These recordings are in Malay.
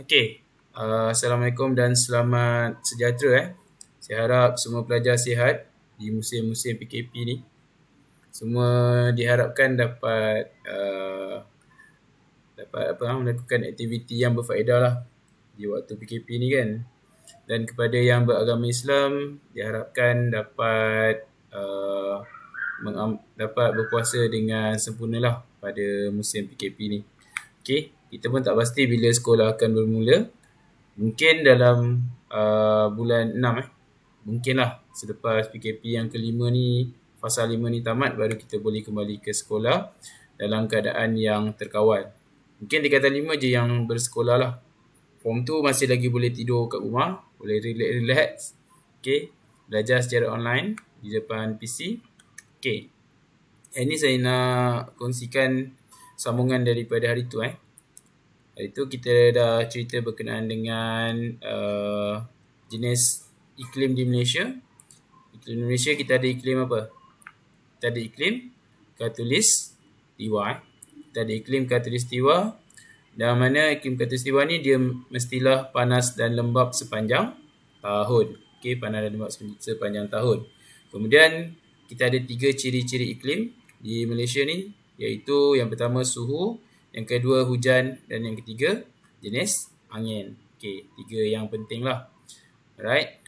Okey, Assalamualaikum dan selamat sejahtera. Saya harap semua pelajar sihat di musim-musim PKP ni. Semua diharapkan dapat melakukan aktiviti yang berfaedah lah di waktu PKP ni kan. Dan kepada yang beragama Islam diharapkan dapat berpuasa dengan sempurna lah pada musim PKP ni. Okey, kita pun tak pasti bila sekolah akan bermula. Mungkin dalam bulan 6 mungkinlah selepas PKP yang kelima ni, fasa 5 ni tamat, baru kita boleh kembali ke sekolah dalam keadaan yang terkawal. Mungkin tingkatan 5 je yang bersekolah lah. Form tu masih lagi boleh tidur kat rumah, boleh relax. Okay, belajar secara online di depan PC. Okay, ini saya nak kongsikan sambungan daripada hari tu. Hari tu kita dah cerita berkenaan dengan jenis iklim di Malaysia. Iklim di Malaysia kita ada iklim apa? Kita ada iklim khatulistiwa. Kita ada iklim khatulistiwa. Dan mana iklim khatulistiwa ni dia mestilah panas dan lembap sepanjang tahun. Okey, panas dan lembap sepanjang tahun. Kemudian kita ada 3 ciri-ciri iklim di Malaysia ni, iaitu yang pertama suhu, yang kedua hujan, dan yang ketiga jenis angin. Okey, 3 yang penting lah. Alright.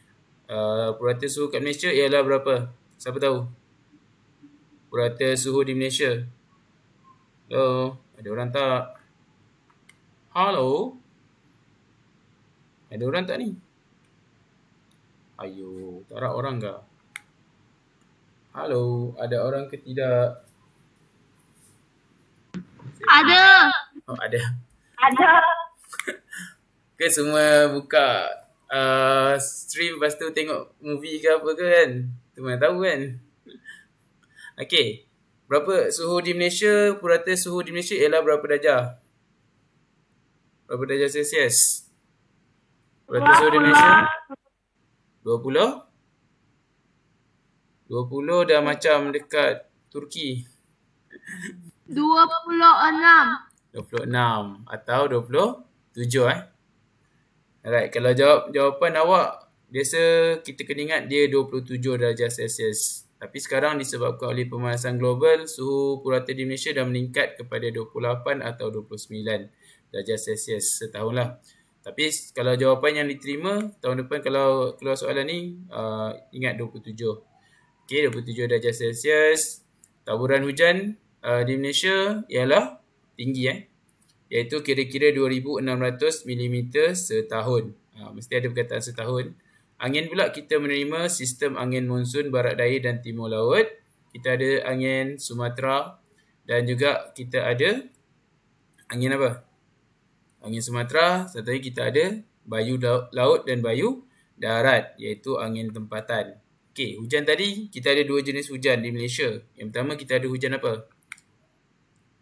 Purata suhu kat Malaysia ialah berapa? Siapa tahu? Purata suhu di Malaysia. Hello? Ada orang tak? Halo? Ada orang tak ni? Ayo, tak ada orang ke? Halo, ada orang ke tidak? Ada. Oh, ada. Ada. Ke semua buka stream lepas tu tengok movie ke apa ke kan? Tu mana tahu kan? Okey. Berapa suhu di Malaysia? Purata suhu di Malaysia ialah berapa darjah? Berapa darjah Celsius? Purata suhu di Malaysia? 20? 20 dah macam dekat Turki. 26. 26 atau 27 Alright, kalau jawapan awak biasa kita kena ingat dia 27 darjah Celsius. Tapi sekarang disebabkan oleh pemanasan global, suhu purata di Malaysia dah meningkat kepada 28 atau 29 darjah Celsius setahun lah. Tapi kalau jawapan yang diterima tahun depan kalau keluar soalan ni, ingat 27. Okey, 27 darjah Celsius. Taburan hujan di Malaysia ialah tinggi iaitu kira-kira 2,600 mm setahun. Mesti ada perkataan setahun. Angin pula kita menerima sistem angin monsun barat daya dan timur laut. Kita ada angin Sumatera dan juga kita ada angin apa? Angin Sumatera, satu lagi kita ada bayu laut dan bayu darat iaitu angin tempatan. Okey, hujan tadi kita ada 2 jenis hujan di Malaysia. Yang pertama kita ada hujan apa?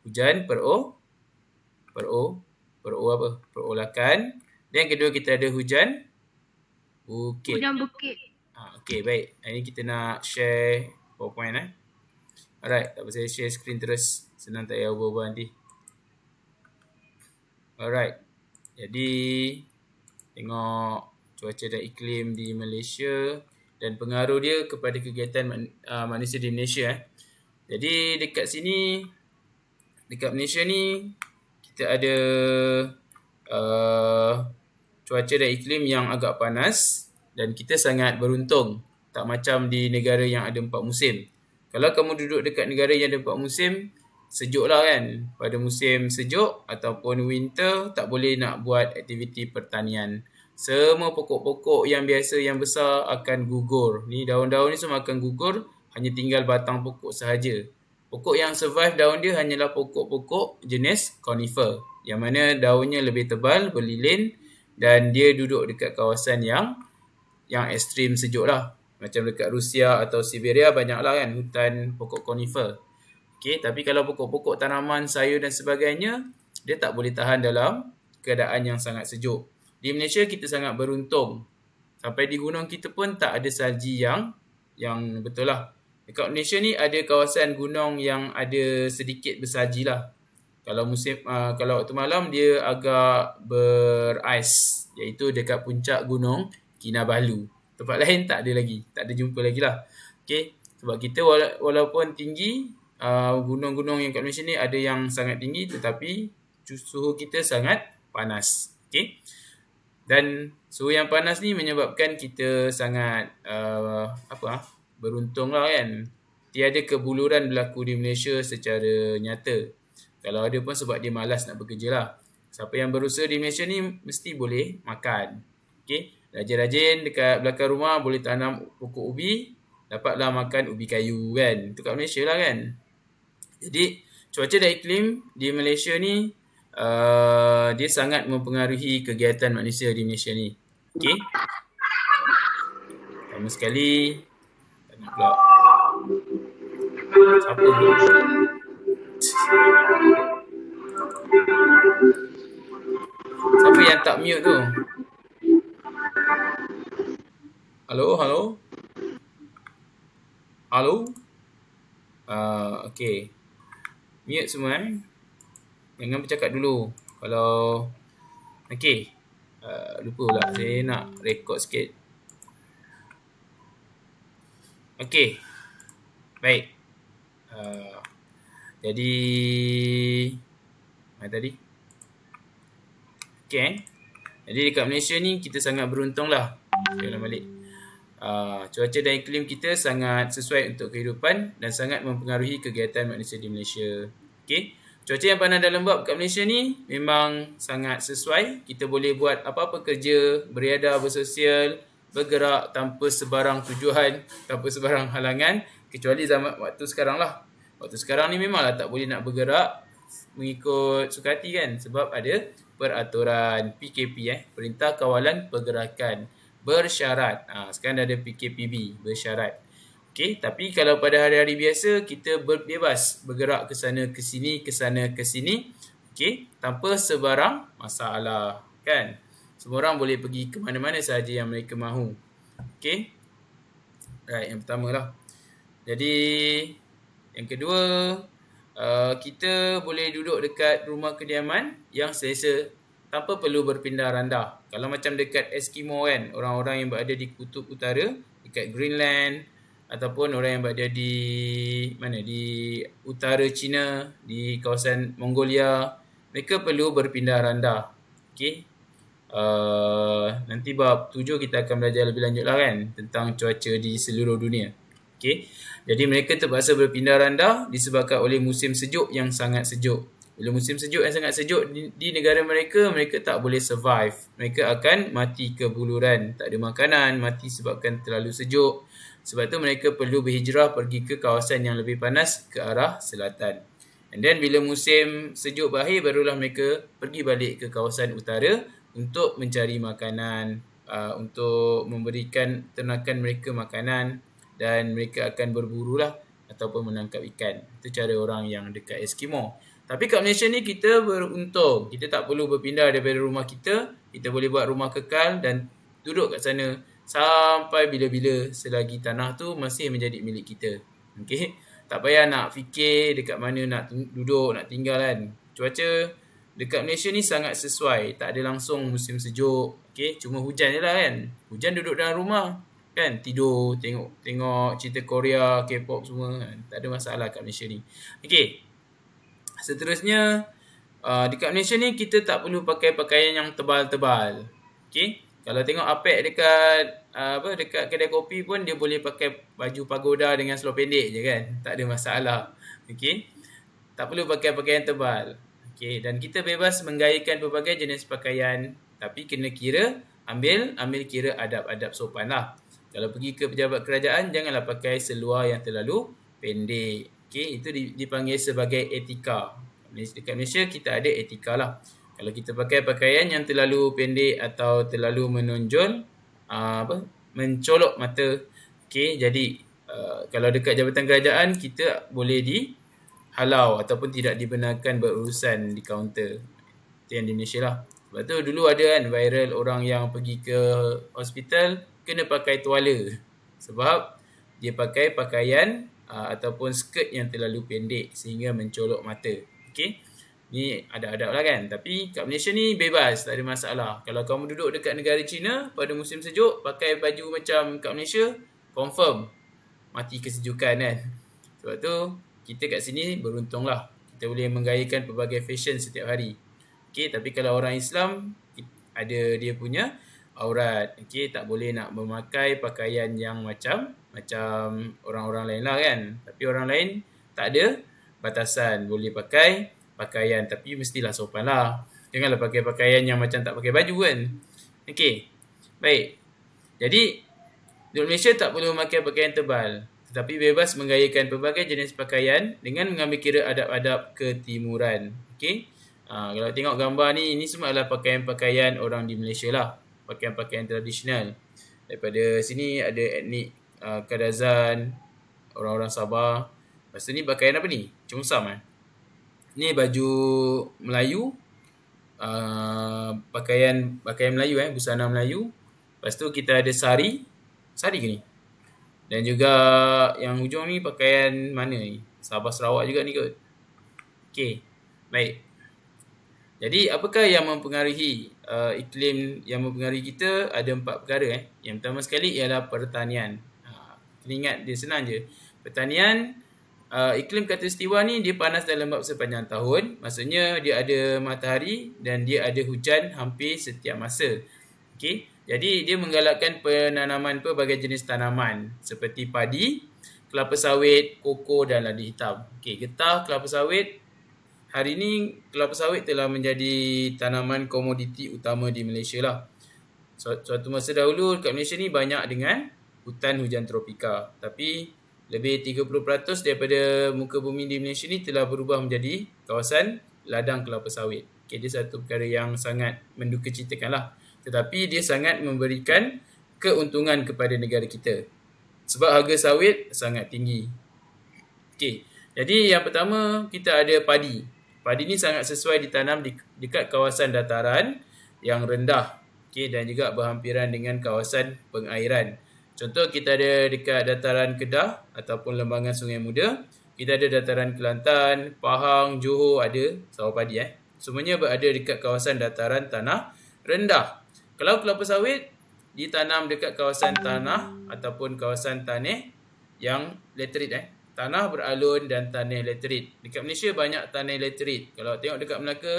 Hujan perolakan. Dan yang kedua kita ada hujan bukit. Hujan bukit. Okey, baik. Hari ni kita nak share PowerPoint Alright, tak apa saya share screen terus. Senang tak payah ubah-ubah nanti. Alright. Jadi tengok cuaca dan iklim di Malaysia dan pengaruh dia kepada kegiatan manusia di Malaysia. Jadi dekat sini, dekat Malaysia ni kita ada cuaca dan iklim yang agak panas dan kita sangat beruntung. Tak macam di negara yang ada 4 musim. Kalau kamu duduk dekat negara yang ada 4 musim, sejuk lah kan. Pada musim sejuk ataupun winter, tak boleh nak buat aktiviti pertanian. Semua pokok-pokok yang biasa yang besar akan gugur. Ni daun-daun ni semua akan gugur, hanya tinggal batang pokok sahaja. Pokok yang survive daun dia hanyalah pokok-pokok jenis conifer, yang mana daunnya lebih tebal, berlilin dan dia duduk dekat kawasan yang ekstrim sejuk lah. Macam dekat Rusia atau Siberia banyaklah kan hutan pokok conifer. Okay, tapi kalau pokok-pokok tanaman, sayur dan sebagainya, dia tak boleh tahan dalam keadaan yang sangat sejuk. Di Malaysia kita sangat beruntung. Sampai di gunung kita pun tak ada salji yang betul lah. Dekat Malaysia ni ada kawasan gunung yang ada sedikit bersalji lah. Kalau waktu malam dia agak berais, iaitu dekat puncak gunung Kinabalu. Tempat lain tak ada lagi, tak ada jumpa lagi lah. Okey, sebab kita walaupun tinggi, gunung-gunung yang kat Malaysia ni ada yang sangat tinggi tetapi suhu kita sangat panas. Okey. Dan suhu yang panas ni menyebabkan kita sangat beruntung lah kan. Tiada kebuluran berlaku di Malaysia secara nyata. Kalau ada pun sebab dia malas nak bekerja lah. Siapa yang berusaha di Malaysia ni mesti boleh makan. Okay? Rajin-rajin dekat belakang rumah boleh tanam pokok ubi. Dapatlah makan ubi kayu kan. Itu kat Malaysia lah kan. Jadi cuaca dan iklim di Malaysia ni dia sangat mempengaruhi kegiatan manusia di Malaysia ni. Okay? Pertama sekali, tak nak pula. Siapa? Siapa yang tak mute tu? Halo? Okay. Mute semua Jangan bercakap dulu. Kalau okay. Lupa pula. Saya nak rekod sikit. Okay. Baik. Jadi mana tadi? Okay. Jadi dekat Malaysia ni kita sangat beruntung lah. Saya ulang balik. Cuaca dan iklim kita sangat sesuai untuk kehidupan dan sangat mempengaruhi kegiatan manusia di Malaysia. Okay. Cuaca yang panas dan lembap kat Malaysia ni memang sangat sesuai. Kita boleh buat apa-apa kerja, beriadah, bersosial, bergerak tanpa sebarang tujuan, tanpa sebarang halangan, kecuali zaman waktu sekarang lah. Waktu sekarang ni memanglah tak boleh nak bergerak mengikut sukati kan, sebab ada peraturan PKP, Perintah Kawalan Pergerakan Bersyarat. Sekarang ada PKPB, bersyarat. Okay, tapi kalau pada hari-hari biasa kita bebas bergerak ke sana ke sini, okay, tanpa sebarang masalah kan. Semua orang boleh pergi ke mana-mana sahaja yang mereka mahu. Okay. Right, yang pertama lah. Jadi yang kedua, kita boleh duduk dekat rumah kediaman yang selesa tanpa perlu berpindah randah. Kalau macam dekat Eskimo kan, orang-orang yang berada di kutub utara, dekat Greenland, ataupun orang yang berada di utara China, di kawasan Mongolia, mereka perlu berpindah randah. Okay. Nanti bab 7 kita akan belajar lebih lanjut lah kan, tentang cuaca di seluruh dunia. Okay. Jadi mereka terpaksa berpindah randah disebabkan oleh musim sejuk yang sangat sejuk. Bila musim sejuk yang sangat sejuk di negara mereka tak boleh survive. Mereka akan mati kebuluran. Tak ada makanan, mati sebabkan terlalu sejuk. Sebab tu mereka perlu berhijrah pergi ke kawasan yang lebih panas ke arah selatan. And then bila musim sejuk berakhir, barulah mereka pergi balik ke kawasan utara untuk mencari makanan, untuk memberikan ternakan mereka makanan, dan mereka akan berburu lah ataupun menangkap ikan. Itu cara orang yang dekat Eskimo. Tapi kat Malaysia ni kita beruntung. Kita tak perlu berpindah daripada rumah kita. Kita boleh buat rumah kekal dan duduk kat sana sampai bila-bila selagi tanah tu masih menjadi milik kita. Okay? Tak payah nak fikir dekat mana nak duduk, nak tinggal kan. Cuaca dekat Malaysia ni sangat sesuai. Tak ada langsung musim sejuk. Okay? Cuma hujan je lah kan. Hujan duduk dalam rumah. Kan? Tidur, tengok cerita Korea, K-pop semua. Kan? Tak ada masalah kat Malaysia ni. Okay. Seterusnya, dekat Malaysia ni kita tak perlu pakai pakaian yang tebal-tebal. Okay? Kalau tengok Apek dekat kedai kopi pun dia boleh pakai baju pagoda dengan seluar pendek je kan. Tak ada masalah. Okay? Tak perlu pakai pakaian tebal. Okay? Dan kita bebas menggayakan pelbagai jenis pakaian. Tapi kena ambil kira adab-adab sopan lah. Kalau pergi ke pejabat kerajaan, janganlah pakai seluar yang terlalu pendek. Okay? Itu dipanggil sebagai etika. Dekat Malaysia kita ada etika lah. Kalau kita pakai pakaian yang terlalu pendek atau terlalu menonjol, mencolok mata, okay, jadi kalau dekat jabatan kerajaan kita boleh dihalau ataupun tidak dibenarkan berurusan di kaunter. Itu yang di Malaysia lah. Sebab tu dulu ada kan viral orang yang pergi ke hospital kena pakai tuala sebab dia pakai pakaian ataupun skirt yang terlalu pendek sehingga mencolok mata. Okay. Ni ada adab lah kan. Tapi kat Malaysia ni bebas, tak ada masalah. Kalau kamu duduk dekat negara China pada musim sejuk, pakai baju macam kat Malaysia, confirm mati kesejukan kan. Sebab tu kita kat sini beruntung lah. Kita boleh menggayakan pelbagai fashion setiap hari. Okay, tapi kalau orang Islam ada dia punya aurat. Okay, tak boleh nak memakai pakaian yang macam orang-orang lain lah kan. Tapi orang lain tak ada batasan. Boleh pakai pakaian tapi mestilah sopan lah. Janganlah pakai pakaian yang macam tak pakai baju kan. Okay, baik. Jadi di Malaysia tak perlu memakai pakaian tebal, tetapi bebas menggayakan pelbagai jenis pakaian dengan mengambil kira adab-adab ketimuran. Okey. Kalau tengok gambar ni, ini semua adalah pakaian-pakaian orang di Malaysia lah. Pakaian-pakaian tradisional. Daripada sini ada etnik Kadazan, orang-orang Sabah. Lepas tu ni pakaian apa ni? Cheongsam Ni baju Melayu. Pakaian Melayu busana Melayu. Lepas tu kita ada sari ke ni? Dan juga yang hujung ni pakaian mana ni? Sabah Sarawak juga ni kot. Okey. Baik. Jadi apakah yang mempengaruhi iklim yang mempengaruhi kita? Ada 4 perkara Yang pertama sekali ialah pertanian. Kita ingat dia senang je. Pertanian, iklim khatulistiwa ni dia panas dan lembap sepanjang tahun. Maksudnya dia ada matahari dan dia ada hujan hampir setiap masa. Okey. Jadi dia menggalakkan penanaman pelbagai jenis tanaman seperti padi, kelapa sawit, koko dan ladi hitam. Okey, getah kelapa sawit. Hari ini kelapa sawit telah menjadi tanaman komoditi utama di Malaysia lah. Suatu masa dahulu kat Malaysia ni banyak dengan hutan hujan tropika. Tapi lebih 30% daripada muka bumi di Malaysia ni telah berubah menjadi kawasan ladang kelapa sawit. Okey, dia satu perkara yang sangat mendukacitakan lah. Tetapi dia sangat memberikan keuntungan kepada negara kita. Sebab harga sawit sangat tinggi. Okey, jadi yang pertama kita ada padi. Padi ni sangat sesuai ditanam dekat kawasan dataran yang rendah. Okey, dan juga berhampiran dengan kawasan pengairan. Contoh kita ada dekat dataran Kedah ataupun lembangan Sungai Muda. Kita ada dataran Kelantan, Pahang, Johor ada sawah padi. Semuanya berada dekat kawasan dataran tanah rendah. Kalau kelapa sawit ditanam dekat kawasan tanah ataupun kawasan tanah yang laterite. Tanah beralun dan tanah laterite. Dekat Malaysia banyak tanah laterite. Kalau tengok dekat Melaka,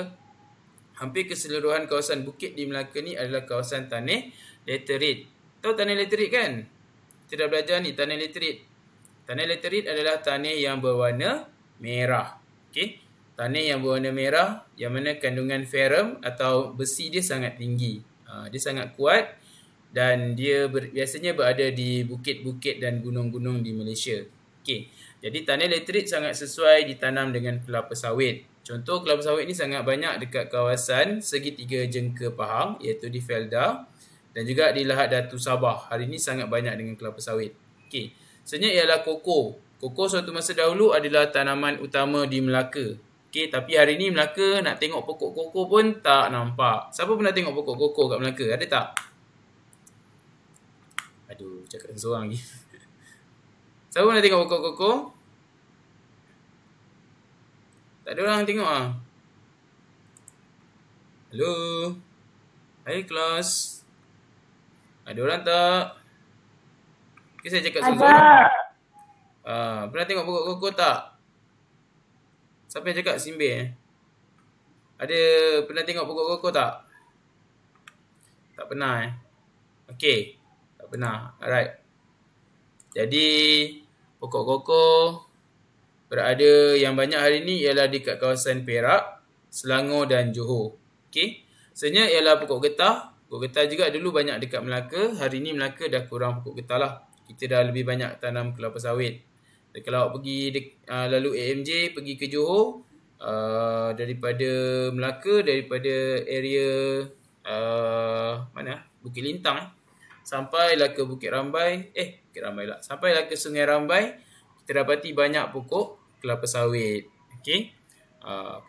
hampir keseluruhan kawasan bukit di Melaka ni adalah kawasan tanah laterite. Tahu tanah laterite kan? Kita dah belajar ni tanah laterite. Tanah laterite adalah tanah yang berwarna merah. Okey? Tanah yang berwarna merah yang mana kandungan ferrum atau besi dia sangat tinggi. Dia sangat kuat dan dia biasanya berada di bukit-bukit dan gunung-gunung di Malaysia. Okey. Jadi tanah laterite sangat sesuai ditanam dengan kelapa sawit. Contoh kelapa sawit ni sangat banyak dekat kawasan segitiga jengka Pahang iaitu di Felda dan juga di Lahad Datu Sabah. Hari ni sangat banyak dengan kelapa sawit. Okey. Selanjutnya ialah koko. Koko suatu masa dahulu adalah tanaman utama di Melaka. Okey, tapi hari ni Melaka nak tengok pokok koko pun tak nampak. Siapa pernah tengok pokok koko kat Melaka? Ada tak? Aduh, cakap seorang lagi. Siapa pernah tengok pokok koko? Tak ada orang tengok ah. Hello. Hai kelas. Ada orang tak? Okay, saya cakap seorang-seorang. Pernah tengok pokok koko tak? Siapa yang cakap Simbe? Ada pernah tengok pokok koko tak? Tak pernah Okey, tak pernah. Alright. Jadi pokok koko berada yang banyak hari ni ialah dekat kawasan Perak, Selangor dan Johor. Okey. Sebenarnya ialah pokok getah. Pokok getah juga dulu banyak dekat Melaka. Hari ni Melaka dah kurang pokok getah lah. Kita dah lebih banyak tanam kelapa sawit. Dan kalau awak pergi lalu AMJ pergi ke Johor, daripada Melaka, daripada area mana? Bukit Lintang sampailah ke Bukit Rambai, sampailah ke Sungai Rambai, kita dapati banyak pokok kelapa sawit. Okey.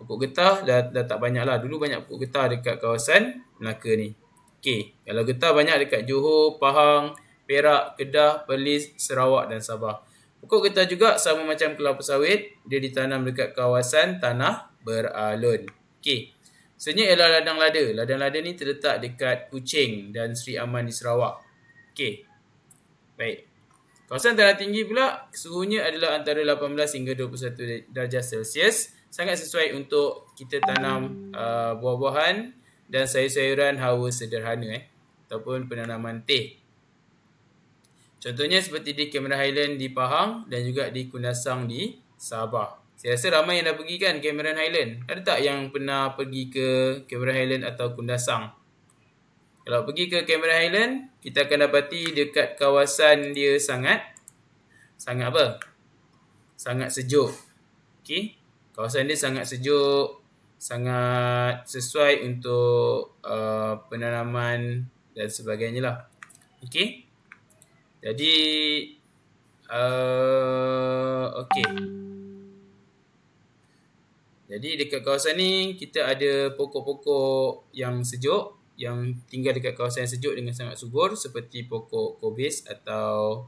Pokok getah dah tak banyak lah. Dulu banyak pokok getah dekat kawasan Melaka ni. Okey. Kalau getah banyak dekat Johor, Pahang, Perak, Kedah, Perlis, Sarawak dan Sabah. Pokok getah juga sama macam kelapa sawit, dia ditanam dekat kawasan tanah beralun. Okey. Sebenarnya ialah ladang lada. Ladang lada ni terletak dekat Kuching dan Sri Aman di Sarawak. Okey. Baik. Kawasan tanah tinggi pula suhunya adalah antara 18 hingga 21 darjah Celsius. Sangat sesuai untuk kita tanam buah-buahan dan sayur-sayuran hawa sederhana ataupun penanaman teh. Contohnya seperti di Cameron Highland di Pahang dan juga di Kundasang di Sabah. Saya rasa ramai yang dah pergi kan Cameron Highland. Ada tak yang pernah pergi ke Cameron Highland atau Kundasang? Kalau pergi ke Cameron Highland, kita akan dapati dekat kawasan dia sangat apa? Sangat sejuk. Okey. Kawasan dia sangat sejuk, sangat sesuai untuk penanaman dan sebagainya lah. Okey. Jadi okey. Jadi dekat kawasan ni kita ada pokok-pokok yang sejuk yang tinggal dekat kawasan yang sejuk dengan sangat subur seperti pokok kobis atau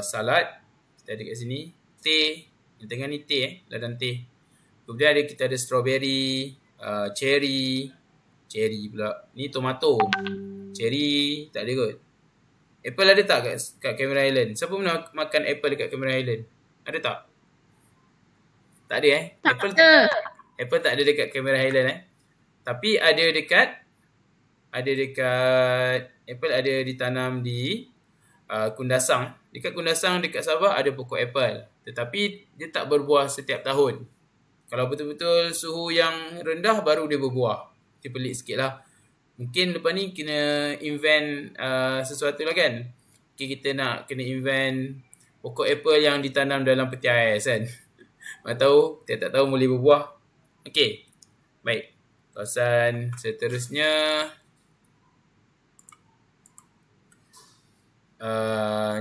salad. Kita ada kat sini. Teh. Yang tengah ni teh, ladang teh. Kemudian kita ada strawberry, cherry pula. Ni tomato. Cherry tak ada kot. Apple ada tak kat Cameron Highland? Siapa pernah makan apple dekat Cameron Highland? Ada tak? Tak ada Tak ada. Apple tak ada dekat Cameron Highland Tapi ada dekat apple ada ditanam di Kundasang. Dekat Kundasang dekat Sabah ada pokok apple. Tetapi dia tak berbuah setiap tahun. Kalau betul-betul suhu yang rendah baru dia berbuah. Dia pelik sikit lah. Mungkin lepas ni kena invent sesuatu lah kan. Okay, kita nak kena invent pokok apple yang ditanam dalam peti ais kan. Mana tahu, kita tak tahu boleh berbuah. Okey. Baik. Kawasan seterusnya.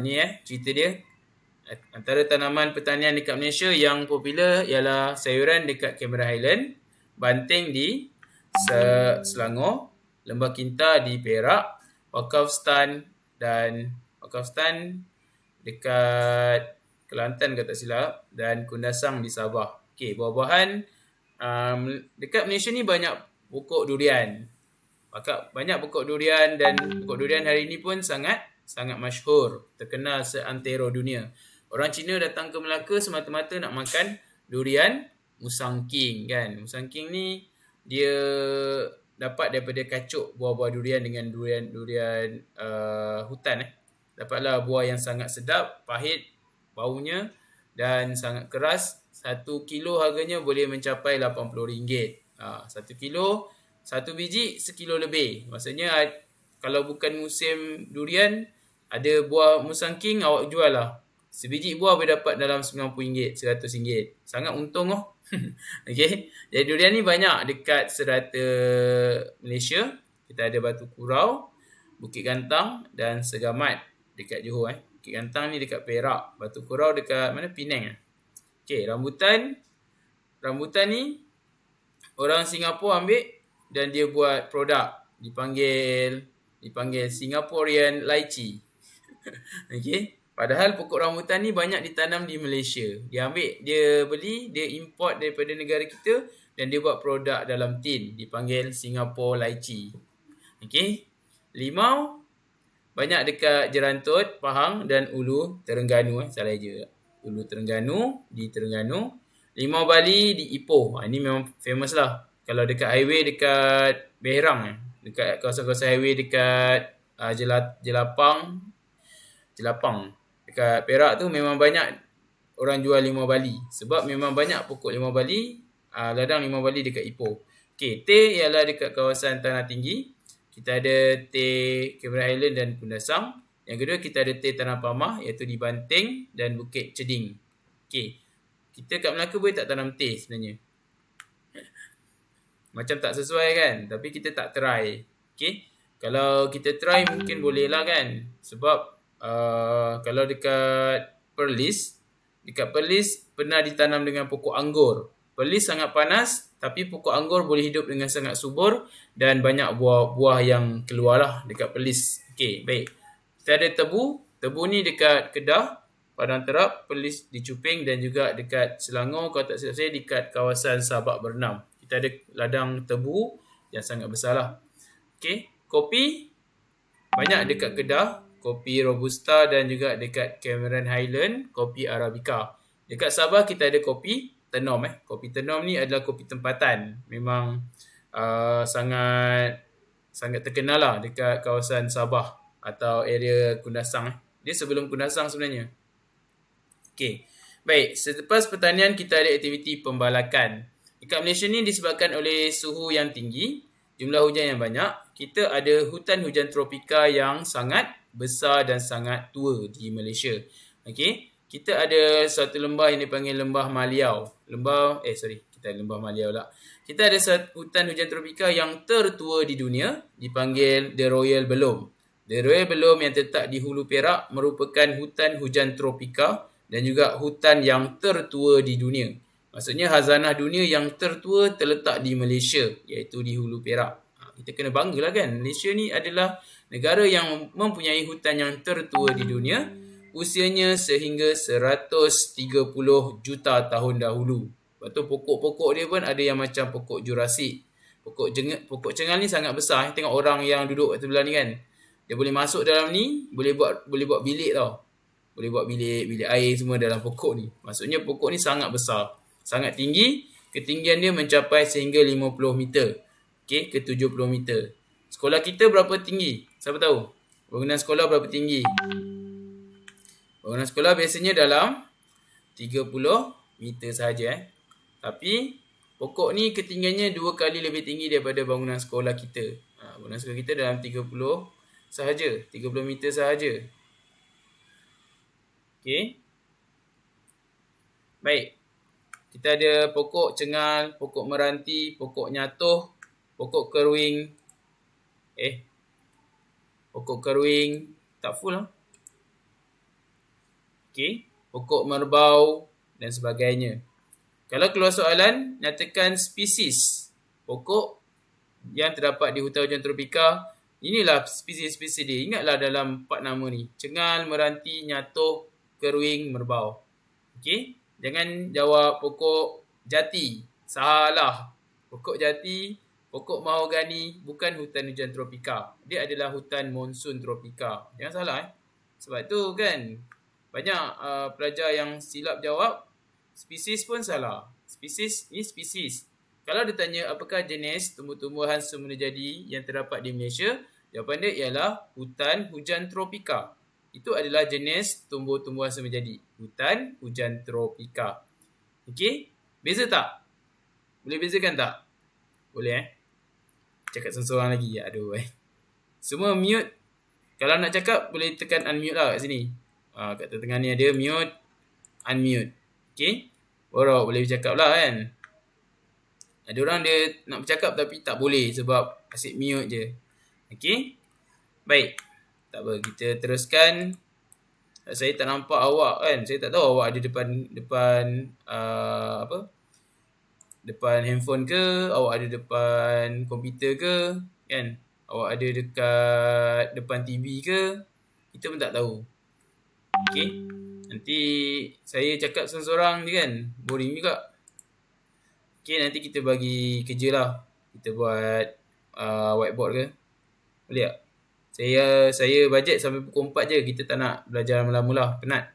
Ni cerita dia. Antara tanaman pertanian dekat Malaysia yang popular ialah sayuran dekat Cameron Highland, banting di Selangor, Lembah Kinta di Perak, Wakafstan dekat Kelantan kalau tak silap dan Kundasang di Sabah. Okey, buah-buahan dekat Malaysia ni banyak pokok durian. Banyak pokok durian dan pokok durian hari ni pun sangat masyhur, terkenal seantero dunia. Orang Cina datang ke Melaka semata-mata nak makan durian Musang King kan. Musang King ni dia dapat daripada kacuk buah-buah durian dengan durian hutan Dapatlah buah yang sangat sedap, pahit baunya dan sangat keras. 1 kilo harganya boleh mencapai RM80. 1 kilo, 1 biji sekilo lebih. Maksudnya kalau bukan musim durian, ada buah Musang King awak jual lah. Sebiji buah boleh dapat dalam RM90, RM100. Sangat untung Okay. Jadi durian ni banyak dekat serata Malaysia. Kita ada Batu Kurau, Bukit Gantang dan Segamat dekat Johor. Bukit Gantang ni dekat Perak. Batu Kurau dekat mana? Penang. Okay, rambutan ni orang Singapura ambil dan dia buat produk. Dipanggil Singaporean lychee. Okay. Padahal pokok rambutan ni banyak ditanam di Malaysia. Dia beli, dia import daripada negara kita dan dia buat produk dalam tin. Dipanggil Singapore lychee. Okay. Limau banyak dekat Jerantut, Pahang dan Ulu Terengganu. Salah je. Ulu Terengganu, di Terengganu. Limau Bali di Ipoh. Ini memang famous lah. Kalau dekat highway dekat Berang. Dekat kawasan-kawasan highway dekat Jelapang. Dekat Perak tu memang banyak orang jual limau Bali. Sebab memang banyak pokok limau Bali, ladang limau Bali dekat Ipoh. Okey, teh ialah dekat kawasan tanah tinggi. Kita ada teh Cameron Highland dan Kundasang. Yang kedua kita ada teh Tanah Pamah iaitu di Banting dan Bukit Ceding. Okey. Kita kat Melaka boleh tak tanam teh sebenarnya? Macam tak sesuai kan? Tapi kita tak try. Okey. Kalau kita try mungkin boleh lah kan? Sebab kalau dekat Perlis pernah ditanam dengan pokok anggur. Perlis sangat panas tapi pokok anggur boleh hidup dengan sangat subur dan banyak buah-buah yang keluar lah dekat Perlis. Okey, baik. Kita ada tebu. Tebu ni dekat Kedah. Padang Terap, Perlis di Cuping dan juga dekat Selangor, kalau tak silap saya dekat kawasan Sabak Bernam. Kita ada ladang tebu yang sangat besar lah. Okay. Kopi banyak dekat Kedah, kopi Robusta dan juga dekat Cameron Highland, kopi Arabica. Dekat Sabah kita ada kopi Tenom. Kopi Tenom ni adalah kopi tempatan. Memang sangat terkenal lah dekat kawasan Sabah atau area Kundasang. Dia sebelum Kundasang sebenarnya. Okey. Baik, selepas pertanian kita ada aktiviti pembalakan. Dekat Malaysia ni disebabkan oleh suhu yang tinggi, jumlah hujan yang banyak, kita ada hutan hujan tropika yang sangat besar dan sangat tua di Malaysia. Okey. Kita ada satu lembah yang dipanggil Lembah Maliau. Lembah Maliau lah. Kita ada hutan hujan tropika yang tertua di dunia, dipanggil The Royal Belum. The Royal Belum yang terletak di Hulu Perak merupakan hutan hujan tropika dan juga hutan yang tertua di dunia. Maksudnya khazanah dunia yang tertua terletak di Malaysia, iaitu di Hulu Perak. Kita kena banggalah kan. Malaysia ni adalah negara yang mempunyai hutan yang tertua di dunia. Usianya sehingga 130 juta tahun dahulu. Lepas tu pokok-pokok dia pun ada yang macam pokok Jurasik. Pokok cengal ni sangat besar. Tengok orang yang duduk kat sebelah ni kan. Dia boleh masuk dalam ni, boleh buat bilik tau. Boleh buat bilik air semua dalam pokok ni. Maksudnya pokok ni sangat besar. Sangat tinggi. Ketinggian dia mencapai sehingga 50 meter. Okey, ke 70 meter. Sekolah kita berapa tinggi? Siapa tahu? Bangunan sekolah berapa tinggi? Bangunan sekolah biasanya dalam 30 meter sahaja. Tapi pokok ni ketinggiannya 2 kali lebih tinggi daripada bangunan sekolah kita. Bangunan sekolah kita dalam 30 sahaja. 30 meter sahaja. Okey. Baik. Kita ada pokok cengal, pokok meranti, pokok nyatuh, pokok keruing. Pokok keruing tak full lah. Okey. Pokok merbau dan sebagainya. Kalau keluar soalan, nyatakan spesies pokok yang terdapat di hutan hujan tropika. Inilah spesies-spesies dia. Ingatlah dalam 4 nama ni. Cengal, meranti, nyatuh, keruing, merbau. Okey. Jangan jawab pokok jati. Salah. Pokok jati, pokok mahogani bukan hutan hujan tropika. Dia adalah hutan monsun tropika. Jangan salah Sebab tu kan banyak pelajar yang silap jawab. Spesies pun salah. Spesies ni spesies. Kalau ditanya apakah jenis tumbuh-tumbuhan semula jadi yang terdapat di Malaysia, jawapan dia ialah hutan hujan tropika. Itu adalah jenis tumbuh-tumbuhan semula jadi. Hutan hujan tropika. Okey? Beza tak? Boleh bezakan tak? Boleh Cakap seorang lagi. Aduh Semua mute. Kalau nak cakap boleh tekan unmute lah kat sini. Kat tengah ni ada mute, unmute. Okey? Baru boleh bercakap lah kan. Ada orang dia nak bercakap tapi tak boleh sebab asyik mute je. Okey? Baik. Tak apa, kita teruskan. Saya tak nampak awak kan. Saya tak tahu awak ada depan depan handphone ke, awak ada depan komputer ke, kan? Awak ada dekat depan TV ke? Kita pun tak tahu. Okey. Nanti saya cakap seorang-seorang je kan. Boring juga. Okey, nanti kita bagi kerja lah. Kita buat whiteboard ke. Boleh tak? Saya bajet sampai pukul 4 je. Kita tak nak belajar lama-lama lah. Penat.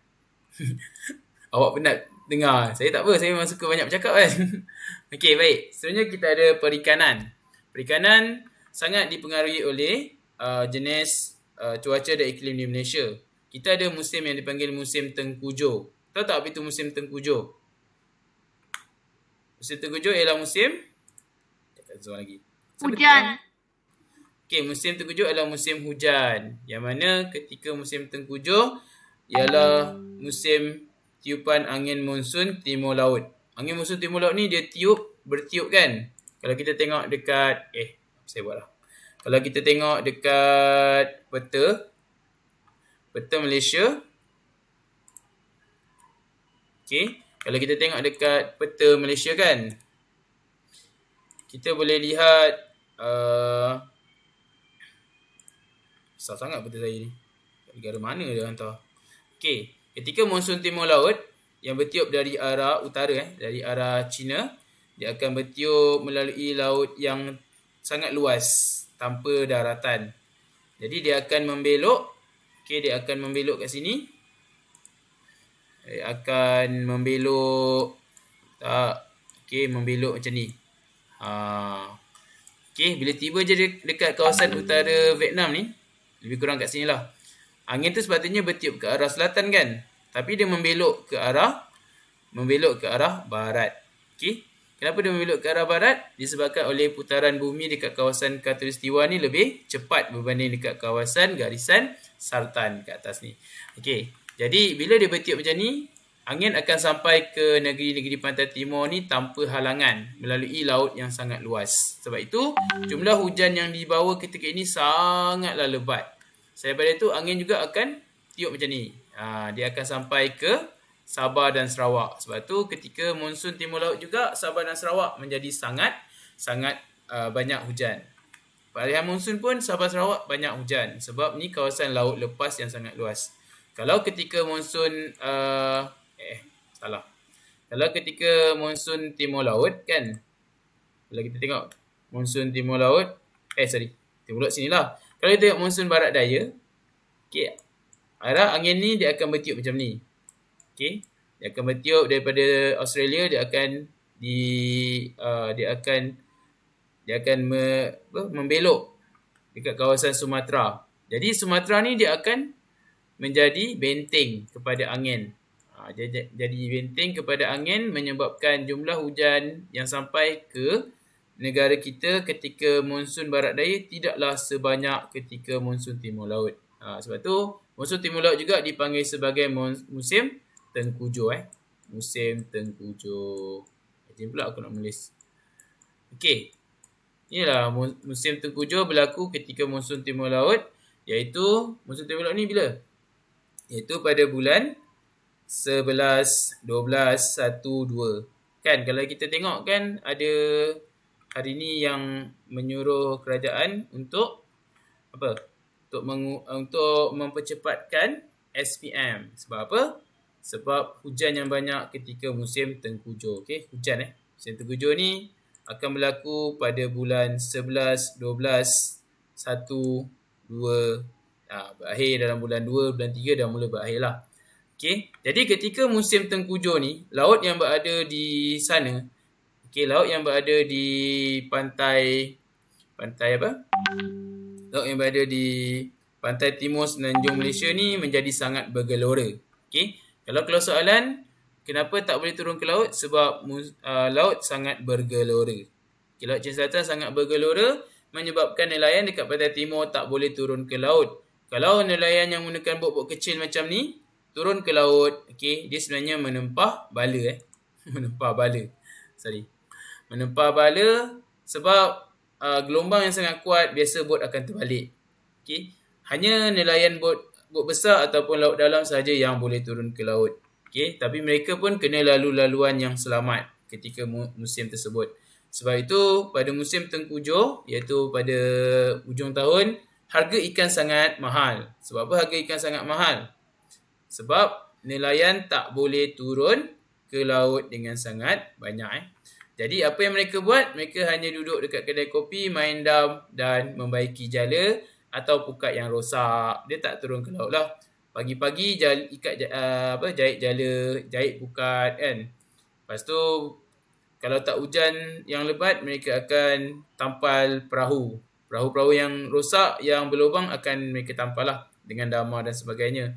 Awak penat dengar. Saya tak apa. Saya memang suka banyak bercakap kan. Okey, baik. Seterusnya kita ada perikanan. Perikanan sangat dipengaruhi oleh jenis cuaca dan iklim di Malaysia. Kita ada musim yang dipanggil musim tengkujuh. Tahu tak apa itu musim tengkujuh? Musim tengkujuh ialah musim hujan. Okey, musim tengkujuh adalah musim hujan. Yang mana ketika musim tengkujuh ialah musim tiupan angin monsun timur laut. Angin monsun timur laut ni dia bertiup kan. Kalau kita tengok dekat Kalau kita tengok dekat peta Malaysia. Okey, kalau kita tengok dekat peta Malaysia kan, kita boleh lihat besar sangat peta saya ni. Negara mana dia hantar? Okey, Ketika monsun timur laut yang bertiup dari arah utara, dari arah China, dia akan bertiup melalui laut yang sangat luas tanpa daratan. Jadi dia akan membelok, dia akan membelok kat sini. Dia akan membelok membelok macam ni. Bila tiba je dekat kawasan utara Vietnam ni, lebih kurang kat sini lah. Angin tu sepatutnya bertiup ke arah selatan kan, tapi dia membelok ke arah barat. Kenapa dia membelok ke arah barat? Disebabkan oleh putaran bumi dekat kawasan khatulistiwa ni lebih cepat berbanding dekat kawasan garisan sartan kat atas ni. Jadi bila dia bertiup macam ni, angin akan sampai ke negeri-negeri pantai timur ni tanpa halangan melalui laut yang sangat luas. Sebab itu, jumlah hujan yang dibawa ketika ini sangatlah lebat. Daripada itu, angin juga akan tiup macam ni. Dia akan sampai ke Sabah dan Sarawak. Sebab tu ketika monsun timur laut juga, Sabah dan Sarawak menjadi sangat banyak hujan. Peralihan monsun pun Sabah Sarawak banyak hujan. Sebab ni kawasan laut lepas yang sangat luas. Kalau ketika monsun Kalau ketika monsun timur laut kan, kalau kita tengok monsun timur laut, timur laut sinilah. Kalau kita tengok monsun barat daya, arah angin ni dia akan bertiup macam ni. Dia akan bertiup daripada Australia, dia akan membelok dekat kawasan Sumatera. Jadi Sumatera ni dia akan menjadi benteng kepada angin. Jadi benteng kepada angin menyebabkan jumlah hujan yang sampai ke negara kita ketika monsun barat daya tidaklah sebanyak ketika monsun timur laut. Sebab tu monsun timur laut juga dipanggil sebagai musim tengkujuh. Musim tengkujuh. Macam pula aku nak menulis. Inilah musim tengkujuh berlaku ketika monsun timur laut, iaitu monsun timur laut ni bila? Iaitu pada bulan 11, 12, 1, 2. Kan kalau kita tengok kan ada hari ni yang menyuruh kerajaan untuk apa? Untuk mempercepatkan SPM. Sebab apa? Sebab hujan yang banyak ketika musim tengkujuh. Hujan musim tengkujuh ni akan berlaku pada bulan 11, 12, 1, 2. Berakhir dalam bulan 2, bulan 3 dah mula berakhir lah. Jadi ketika musim tengkujuh ni, laut yang berada di sana, laut yang berada di pantai apa? Laut yang berada di pantai timur semenanjung Malaysia ni menjadi sangat bergelora. Kalau soalan, kenapa tak boleh turun ke laut? Sebab laut sangat bergelora. Laut Cina Selatan sangat bergelora menyebabkan nelayan dekat pantai timur tak boleh turun ke laut. Kalau nelayan yang menggunakan bot-bot kecil macam ni turun ke laut, dia sebenarnya menempah bala. Menempah bala sebab gelombang yang sangat kuat, biasa bot akan terbalik. Hanya nelayan bot besar ataupun laut dalam saja yang boleh turun ke laut. Tapi mereka pun kena lalu-laluan yang selamat ketika musim tersebut. Sebab itu pada musim tengkujuh, iaitu pada hujung tahun, harga ikan sangat mahal. Sebab apa harga ikan sangat mahal? Sebab nelayan tak boleh turun ke laut dengan sangat banyak. Jadi apa yang mereka buat? Mereka hanya duduk dekat kedai kopi, main dam dan membaiki jala atau pukat yang rosak. Dia tak turun ke laut lah. Pagi-pagi jahit jala, jahit pukat kan. Lepas tu kalau tak hujan yang lebat, mereka akan tampal perahu. Perahu-perahu yang rosak, yang berlubang akan mereka tampal lah dengan damar dan sebagainya.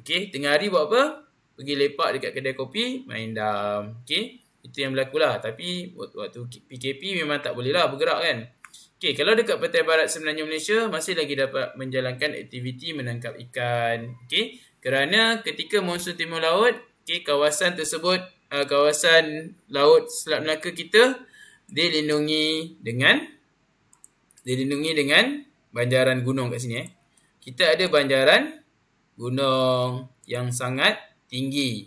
Tengah hari buat apa? Pergi lepak dekat kedai kopi, main dam. Itu yang berlaku lah. Tapi waktu PKP memang tak boleh lah bergerak kan. Kalau dekat pantai barat semenanjung Malaysia, masih lagi dapat menjalankan aktiviti menangkap ikan. Kerana ketika monsun timur laut, kawasan tersebut, kawasan laut Selat Melaka kita dilindungi dengan banjaran gunung kat sini. Kita ada banjaran gunung yang sangat tinggi.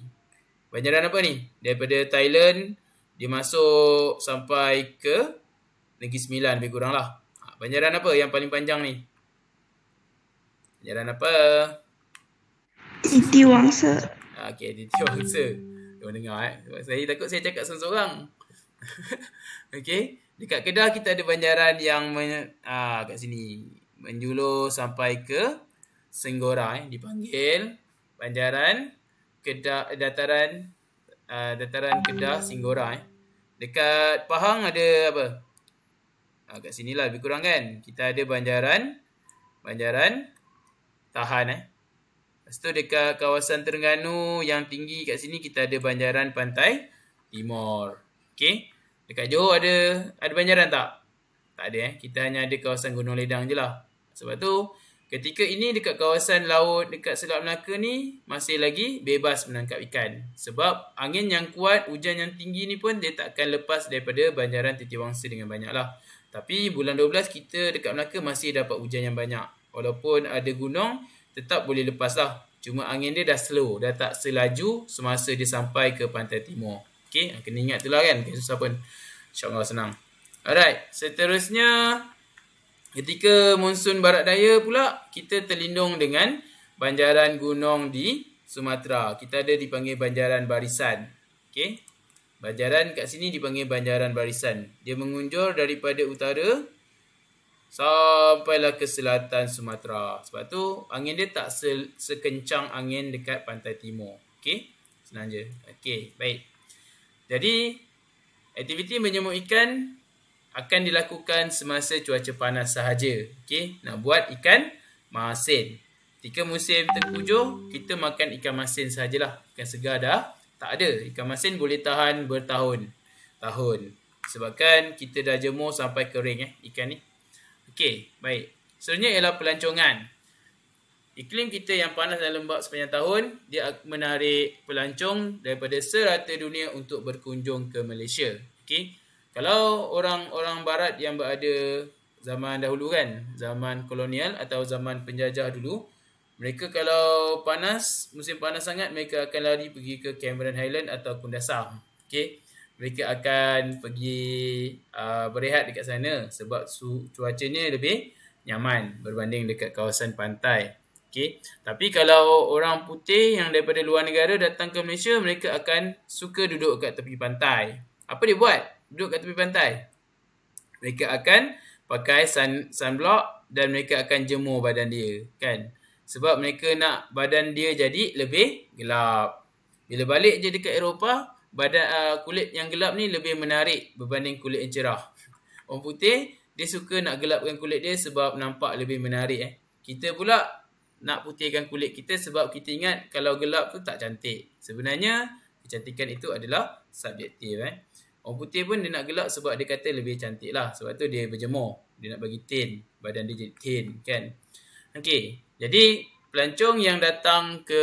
Banjaran apa ni? Daripada Thailand, dia masuk sampai ke Negeri Sembilan lebih kurang lah. Banjaran apa yang paling panjang ni? Banjaran apa? Siti Wangsa. Okey, Aditya Wangsa. Kau dengar sebab saya takut saya cakap seorang-seorang. Okey, dekat Kedah kita ada banjaran yang kat sini menjulur sampai ke Senggora dipanggil banjaran Kedah dataran Kedah Senggora. Dekat Pahang ada apa? Kat sinilah lebih kurang kan. Kita ada banjaran Tahan. Lepas tu dekat kawasan Terengganu yang tinggi kat sini kita ada banjaran Pantai Timur. Okey. Dekat Johor ada banjaran tak? Tak ada Kita hanya ada kawasan Gunung Ledang je lah. Sebab tu ketika ini dekat kawasan laut dekat Selat Melaka ni masih lagi bebas menangkap ikan. Sebab angin yang kuat, hujan yang tinggi ni pun dia takkan lepas daripada banjaran Titiwangsa dengan banyak lah. Tapi bulan 12 kita dekat Melaka masih dapat hujan yang banyak. Walaupun ada gunung, tetap boleh lepas lah. Cuma angin dia dah slow, dah tak selaju semasa dia sampai ke pantai timur. Okey, kena ingat tu lah kan. Susah pun. InsyaAllah senang. Alright, seterusnya ketika monsun barat daya pula, kita terlindung dengan banjaran gunung di Sumatera. Kita ada dipanggil banjaran Barisan. Okey. Banjaran kat sini dipanggil banjaran Barisan. Dia mengunjur daripada utara sampailah ke selatan Sumatera. Sebab tu angin dia tak sekencang angin dekat pantai timur. Okey, senang je. Okey, baik. Jadi aktiviti menjemur ikan akan dilakukan semasa cuaca panas sahaja. Okey, nak buat ikan masin. Ketika musim tengkujuh, kita makan ikan masin sajalah. Ikan segar dah tak ada. Ikan masin boleh tahan bertahun-tahun. Sebabkan kita dah jemur sampai kering ikan ni. Okey, baik. Seterusnya ialah pelancongan. Iklim kita yang panas dan lembap sepanjang tahun, dia menarik pelancong daripada serata dunia untuk berkunjung ke Malaysia. Okey. Kalau orang-orang barat yang berada zaman dahulu kan, zaman kolonial atau zaman penjajah dulu, mereka kalau panas, musim panas sangat, mereka akan lari pergi ke Cameron Highland atau Kundasang. Okey. Mereka akan pergi berehat dekat sana sebab cuacanya lebih nyaman berbanding dekat kawasan pantai. Okay. Tapi kalau orang putih yang daripada luar negara datang ke Malaysia, mereka akan suka duduk kat tepi pantai. Apa dia buat? Duduk kat tepi pantai. Mereka akan pakai sunblock dan mereka akan jemur badan dia. Kan? Sebab mereka nak badan dia jadi lebih gelap. Bila balik je dekat Eropah, kulit yang gelap ni lebih menarik berbanding kulit yang cerah. Orang putih, dia suka nak gelapkan kulit dia sebab nampak lebih menarik. Kita pula nak putihkan kulit kita sebab kita ingat kalau gelap tu tak cantik. Sebenarnya, kecantikan itu adalah subjektif. Orang putih pun dia nak gelap sebab dia kata lebih cantik lah. Sebab tu dia berjemur. Dia nak bagi tin. Badan dia jadi tin. Kan? Okey. Jadi, pelancong yang datang ke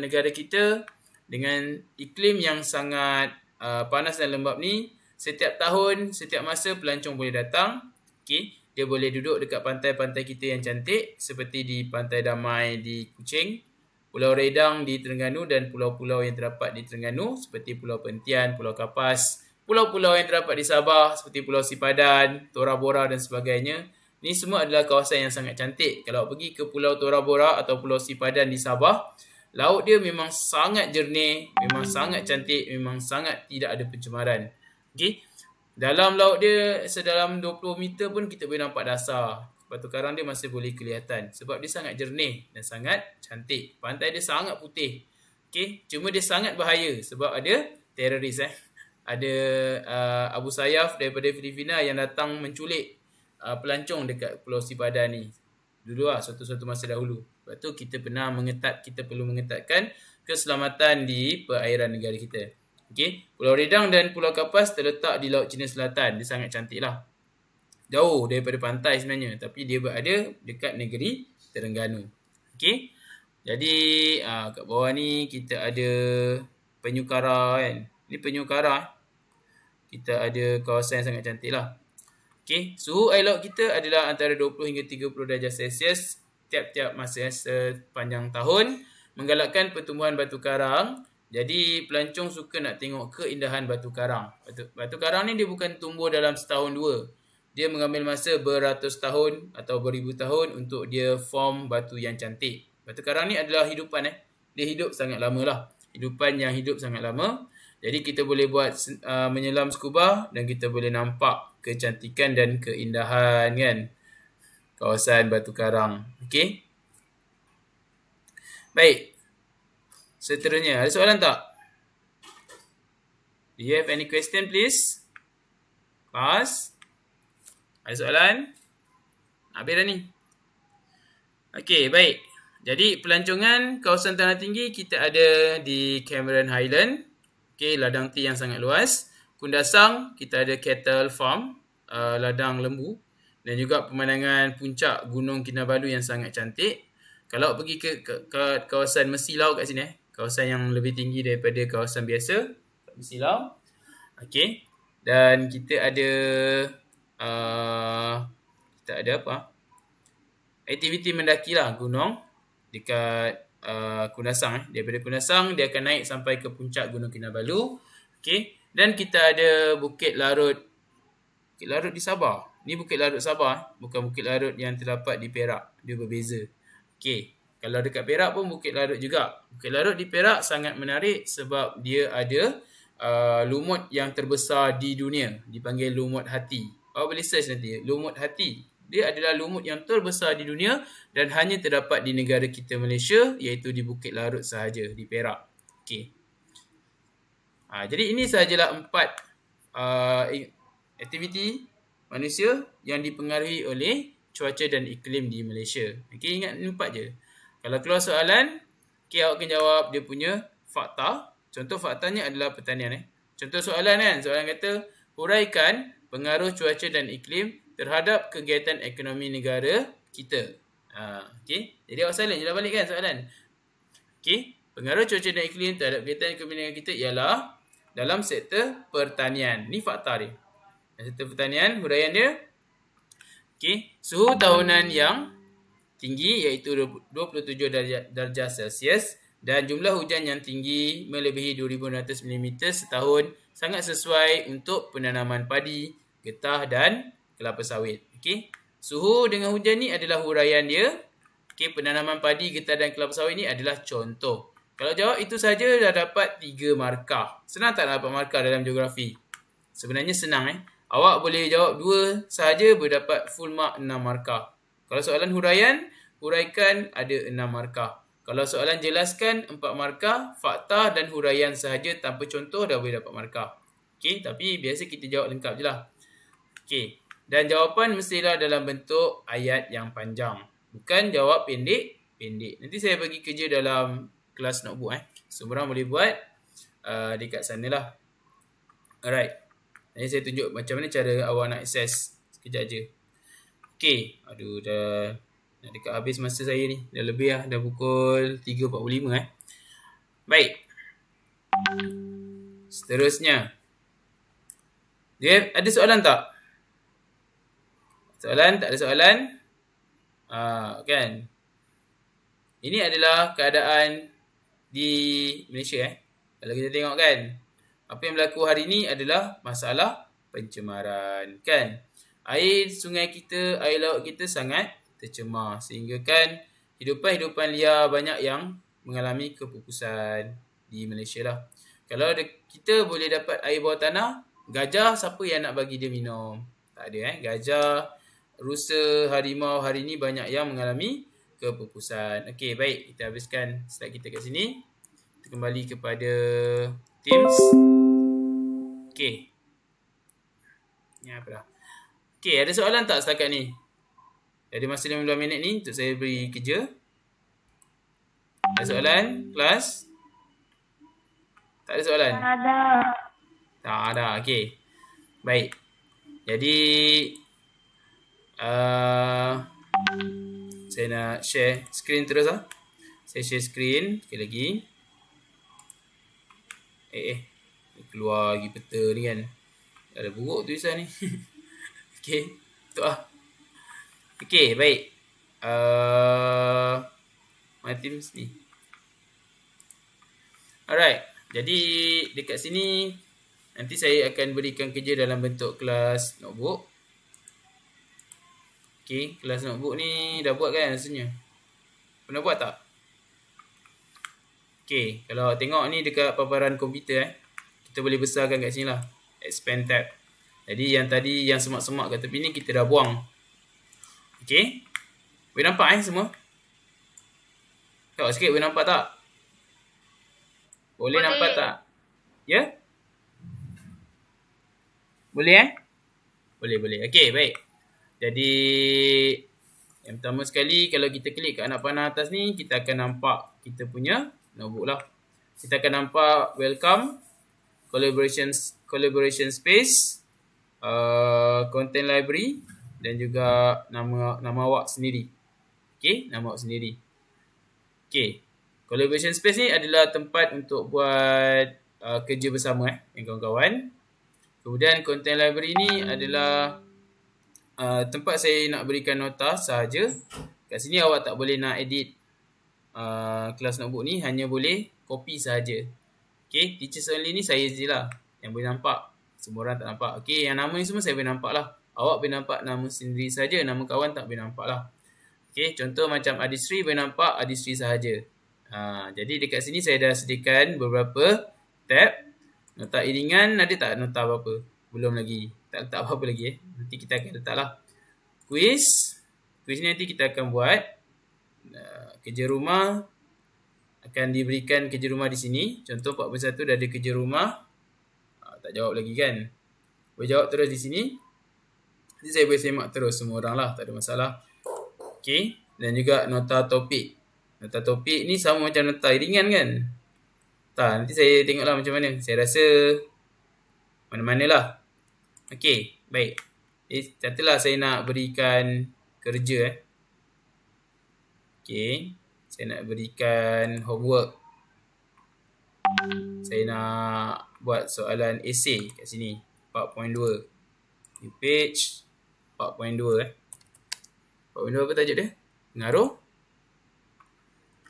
negara kita dengan iklim yang sangat panas dan lembap ni, setiap tahun, setiap masa pelancong boleh datang. Okay. Dia boleh duduk dekat pantai-pantai kita yang cantik seperti di Pantai Damai di Kuching, Pulau Redang di Terengganu dan pulau-pulau yang terdapat di Terengganu seperti Pulau Perhentian, Pulau Kapas, pulau-pulau yang terdapat di Sabah seperti Pulau Sipadan, Tora Bora dan sebagainya. Ini semua adalah kawasan yang sangat cantik. Kalau pergi ke Pulau Tora Bora atau Pulau Sipadan di Sabah, laut dia memang sangat jernih, memang sangat cantik, memang sangat tidak ada pencemaran. Okay. Dalam laut dia sedalam 20 meter pun kita boleh nampak dasar. Batu karang dia masih boleh kelihatan sebab dia sangat jernih dan sangat cantik. Pantai dia sangat putih. Okay. Cuma dia sangat bahaya sebab ada teroris. Ada Abu Sayyaf daripada Filipina yang datang menculik pelancong dekat Pulau Sipadan ni. Dulu lah, suatu masa dahulu. Sebab tu kita perlu mengetatkan keselamatan di perairan negara kita. Okey, Pulau Redang dan Pulau Kapas terletak di Laut Cina Selatan. Dia sangat cantik lah. Jauh daripada pantai sebenarnya. Tapi dia berada dekat negeri Terengganu. Okey, jadi kat bawah ni kita ada Penyu Kara kan. Ni Penyu Kara. Kita ada kawasan yang sangat cantik lah. Okay. Suhu air laut kita adalah antara 20 hingga 30 darjah Celsius tiap-tiap masa sepanjang tahun, menggalakkan pertumbuhan batu karang. Jadi pelancong suka nak tengok keindahan batu karang. Batu karang ni dia bukan tumbuh dalam setahun dua. Dia mengambil masa beratus tahun atau beribu tahun untuk dia form batu yang cantik. Batu karang ni adalah hidupan. dia hidup sangat lama lah. Hidupan yang hidup sangat lama. Jadi kita boleh buat menyelam scuba dan kita boleh nampak kecantikan dan keindahan kan kawasan Batu Karang. Okey. Baik. Seterusnya, ada soalan tak? Do you have any question please? Class? Ada soalan? Habis dah ni. Okey, baik. Jadi pelancongan kawasan tanah tinggi kita ada di Cameron Highland. Okey, ladang tea yang sangat luas. Kundasang kita ada cattle farm, ladang lembu, dan juga pemandangan puncak Gunung Kinabalu yang sangat cantik. Kalau pergi ke kawasan Mesilau kat sini, kawasan yang lebih tinggi daripada kawasan biasa, Mesilau. Okey. Dan kita ada apa? Aktiviti mendaki lah gunung dekat Kundasang. Daripada Kundasang dia akan naik sampai ke puncak Gunung Kinabalu. Okey. Dan kita ada Bukit Larut. Bukit Larut di Sabah. Ni Bukit Larut Sabah, bukan Bukit Larut yang terdapat di Perak. Dia berbeza. Okey. Kalau dekat Perak pun Bukit Larut juga. Bukit Larut di Perak sangat menarik sebab dia ada lumut yang terbesar di dunia. Dipanggil lumut hati. Awak boleh search nanti. Lumut hati. Dia adalah lumut yang terbesar di dunia dan hanya terdapat di negara kita Malaysia, iaitu di Bukit Larut sahaja, di Perak. Okey. Jadi ini sahajalah 4 aktiviti manusia yang dipengaruhi oleh cuaca dan iklim di Malaysia. Okey, ingat 4 je. Kalau keluar soalan, okey, awak akan jawab dia punya fakta. Contoh faktanya adalah pertanian. Contoh soalan kan, soalan kata, huraikan pengaruh cuaca dan iklim terhadap kegiatan ekonomi negara kita. Okey, jadi awak salin je lah balik kan soalan. Okey, pengaruh cuaca dan iklim terhadap kegiatan ekonomi negara kita ialah dalam sektor pertanian. Ni fakta dia. Sektor pertanian, huraian dia. Okey, suhu tahunan yang tinggi iaitu 27 darjah Celsius dan jumlah hujan yang tinggi melebihi 2,600 mm setahun sangat sesuai untuk penanaman padi, getah dan kelapa sawit. Okey, suhu dengan hujan ni adalah huraian dia. Okey, penanaman padi, getah dan kelapa sawit ni adalah contoh. Kalau jawab itu saja dah dapat 3 markah. Senang tak dapat markah dalam geografi? Sebenarnya senang Awak boleh jawab 2 sahaja berdapat full mark 6 markah. Kalau soalan huraian, huraikan ada 6 markah. Kalau soalan jelaskan 4 markah, fakta dan huraian sahaja tanpa contoh dah boleh dapat markah. Okey, tapi biasa kita jawab lengkap je lah. Okey, dan jawapan mestilah dalam bentuk ayat yang panjang. Bukan jawab pendek-pendek. Nanti saya bagi kerja dalam kelas notebook. Semua orang boleh buat dekat sana lah. Alright. Nanti saya tunjuk macam mana cara awak nak access. Sekejap je. Okey. Aduh, dah dekat habis masa saya ni. Dah lebih lah. Dah pukul 3.45 Baik. Seterusnya. Dia ada soalan tak? Soalan? Tak ada soalan? Kan? Ini adalah keadaan di Malaysia. Kalau kita tengok kan. Apa yang berlaku hari ni adalah masalah pencemaran. Kan? Air sungai kita, air laut kita sangat tercemar. Sehingga kan hidupan-hidupan liar banyak yang mengalami kepupusan di Malaysia lah. Kalau kita boleh dapat air bawah tanah, gajah siapa yang nak bagi dia minum? Tak ada Gajah, rusa, harimau hari ni banyak yang mengalami kepupusan. Okey, baik. Kita habiskan slide kita kat sini. Kita kembali kepada Teams. Okey. Ni apa dah? Okey, ada soalan tak setakat ni? Ada masa 15 minit ni untuk saya beri kerja. Ada soalan? Kelas? Tak ada soalan? Tak ada. Tak ada. Okey. Baik. Jadi saya nak share screen terus lah. Saya share screen sekali lagi. Keluar lagi peta ni kan. Ada buruk tulisan ni. Okey, betul lah. Okey, baik. My Teams ni. Alright. Jadi dekat sini nanti saya akan berikan kerja dalam bentuk kelas notebook. Okey, kelas notebook ni dah buat kan rasanya? Pernah buat tak? Okay, kalau awak tengok ni dekat paparan komputer kita boleh besarkan kat sini lah. Expand tab. Jadi yang tadi yang semak-semak kat tepi ni kita dah buang. Okay. Boleh nampak semua? Tengok sikit boleh nampak tak? Boleh nampak tak? Ya? Boleh Boleh. Okay, baik. Jadi yang pertama sekali kalau kita klik kat anak panah atas ni, kita akan nampak kita punya notebook lah. Kita akan nampak welcome, collaboration space, content library dan juga nama awak sendiri. Okay, nama awak sendiri. Okay, collaboration space ni adalah tempat untuk buat kerja bersama dengan kawan-kawan. Kemudian content library ni adalah tempat saya nak berikan nota sahaja. Kat sini awak tak boleh nak edit kelas notebook ni, hanya boleh copy sahaja. Okay, teachers only ni saya je lah yang boleh nampak. Semua orang tak nampak. Okay, yang nama ni semua saya boleh nampak lah. Awak boleh nampak nama sendiri saja, nama kawan tak boleh nampak lah. Okay, contoh macam Adisri boleh nampak Adisri sahaja. Jadi dekat sini saya dah sediakan beberapa tab. Nota iringan ada tak nota apa-apa? Belum lagi. Tak letak apa-apa lagi. Nanti kita akan letak lah. Quiz ni nanti kita akan buat. Kerja rumah. Akan diberikan kerja rumah di sini. Contoh 41 dah ada kerja rumah. Tak jawab lagi kan? Boleh jawab terus di sini. Nanti saya boleh semak terus semua orang lah. Tak ada masalah. Okay. Dan juga nota topik. Nota topik ni sama macam nota iringan kan? Nanti saya tengoklah macam mana. Saya rasa mana-mana lah. Okay, baik. Katalah saya nak berikan kerja. Okay, saya nak berikan homework. Saya nak buat soalan essay kat sini. 4.2. New page. 4.2 4.2 apa tajuk dia?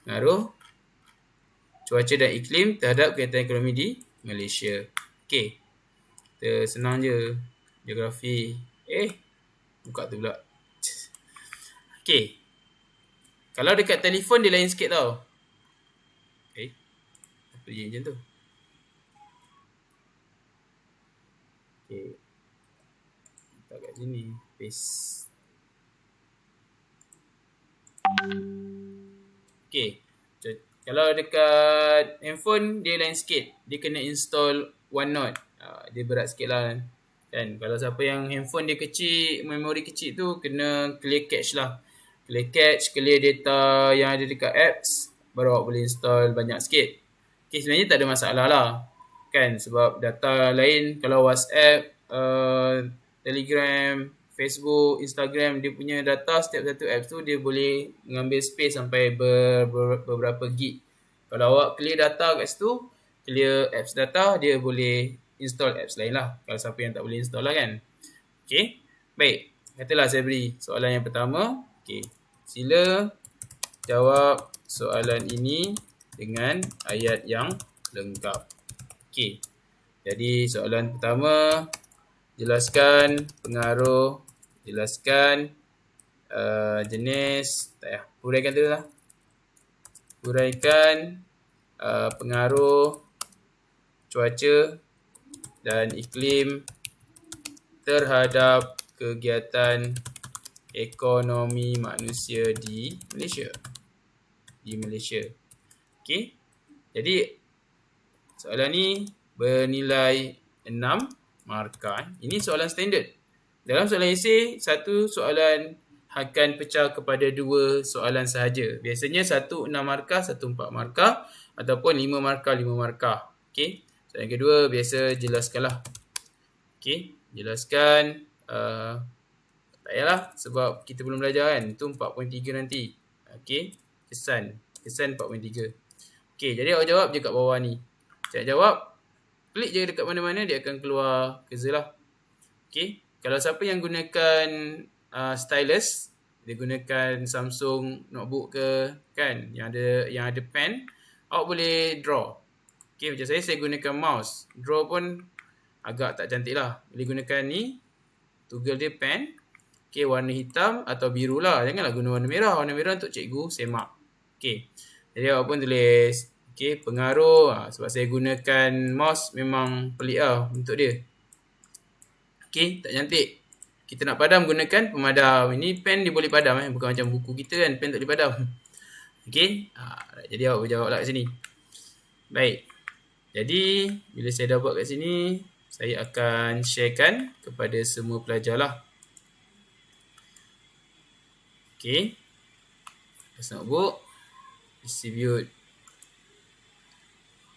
Pengaruh cuaca dan iklim terhadap kegiatan ekonomi di Malaysia. Okey. Kita senang je. Geografi. Buka tu pula. Okey. Kalau dekat telefon dia lain sikit tau. Apa dia macam tu? Okey. Letak kat sini. Paste. Okey. Kalau dekat handphone dia lain sikit. Dia kena install OneNote. Dia berat sikit lah kan. Kalau siapa yang handphone dia kecil, memori kecil tu, kena clear cache lah. Clear cache, clear data yang ada dekat apps, baru awak boleh install banyak sikit. Okay, sebenarnya tak ada masalah lah kan. Sebab data lain, kalau WhatsApp, Telegram, Facebook, Instagram, dia punya data setiap satu apps tu dia boleh mengambil space sampai beberapa gig. Kalau awak clear data kat situ, clear apps data, dia boleh install apps lain lah. Kalau siapa yang tak boleh install lah kan. Okay, baik. Katalah saya beri soalan yang pertama. Okay, sila jawab soalan ini dengan ayat yang lengkap. Okay, jadi soalan pertama, jelaskan pengaruh, jelaskan jenis, huraikan tu lah. Huraikan pengaruh cuaca dan iklim terhadap kegiatan ekonomi manusia di Malaysia. Okey. Jadi soalan ni bernilai 6 markah. Ini soalan standard. Dalam soalan esei, satu soalan akan pecah kepada 2 soalan sahaja. Biasanya 1 6 markah, 1 4 markah ataupun 5 markah 5 markah. Okey. Soalan kedua biasa jelaskanlah. Okey, jelaskan tak payahlah sebab kita belum belajar kan. Itu 4.3 nanti. Okey, kesan 4.3. Okey, jadi awak jawab je kat bawah ni. Saya jawab, klik je dekat mana-mana dia akan keluar kerja lah. Okey, kalau siapa yang gunakan stylus, dia gunakan Samsung notebook ke kan, yang ada pen, awak boleh draw. Okey, macam saya gunakan mouse. Draw pun agak tak cantik lah. Boleh gunakan ni, toggle dia pen. Okey, warna hitam atau biru lah. Janganlah guna warna merah. Warna merah untuk cikgu semak. Okey, jadi awak pun tulis. Okey, Okay, pengaruh. Sebab saya gunakan mouse memang pelik lah untuk dia. Okay, tak cantik. Kita nak padam gunakan pemadam. Ini pen dia boleh padam bukan macam buku kita kan, pen tak boleh padam. Okay, jadi awak berjawab lah kat sini. Baik, jadi bila saya dah buat kat sini, saya akan sharekan kepada semua pelajar lah. Okay, first notebook, distribute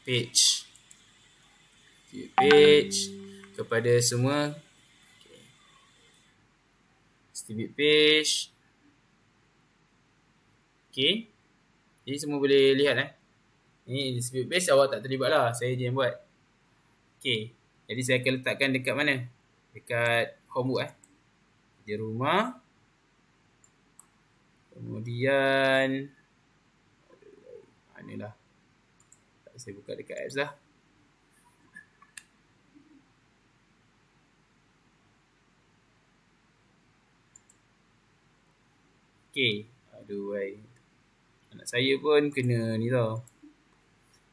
page. Distribute page kepada semua. Okay. Distribute page. Okay, jadi semua boleh lihat Ni distribute page awak tak terlibat lah, saya je yang buat. Okay, jadi saya akan letakkan dekat mana? Dekat homework Kerja rumah. Kemudian manalah? Saya buka dekat apps lah. Okay, aduh baik. Anak saya pun kena ni tau.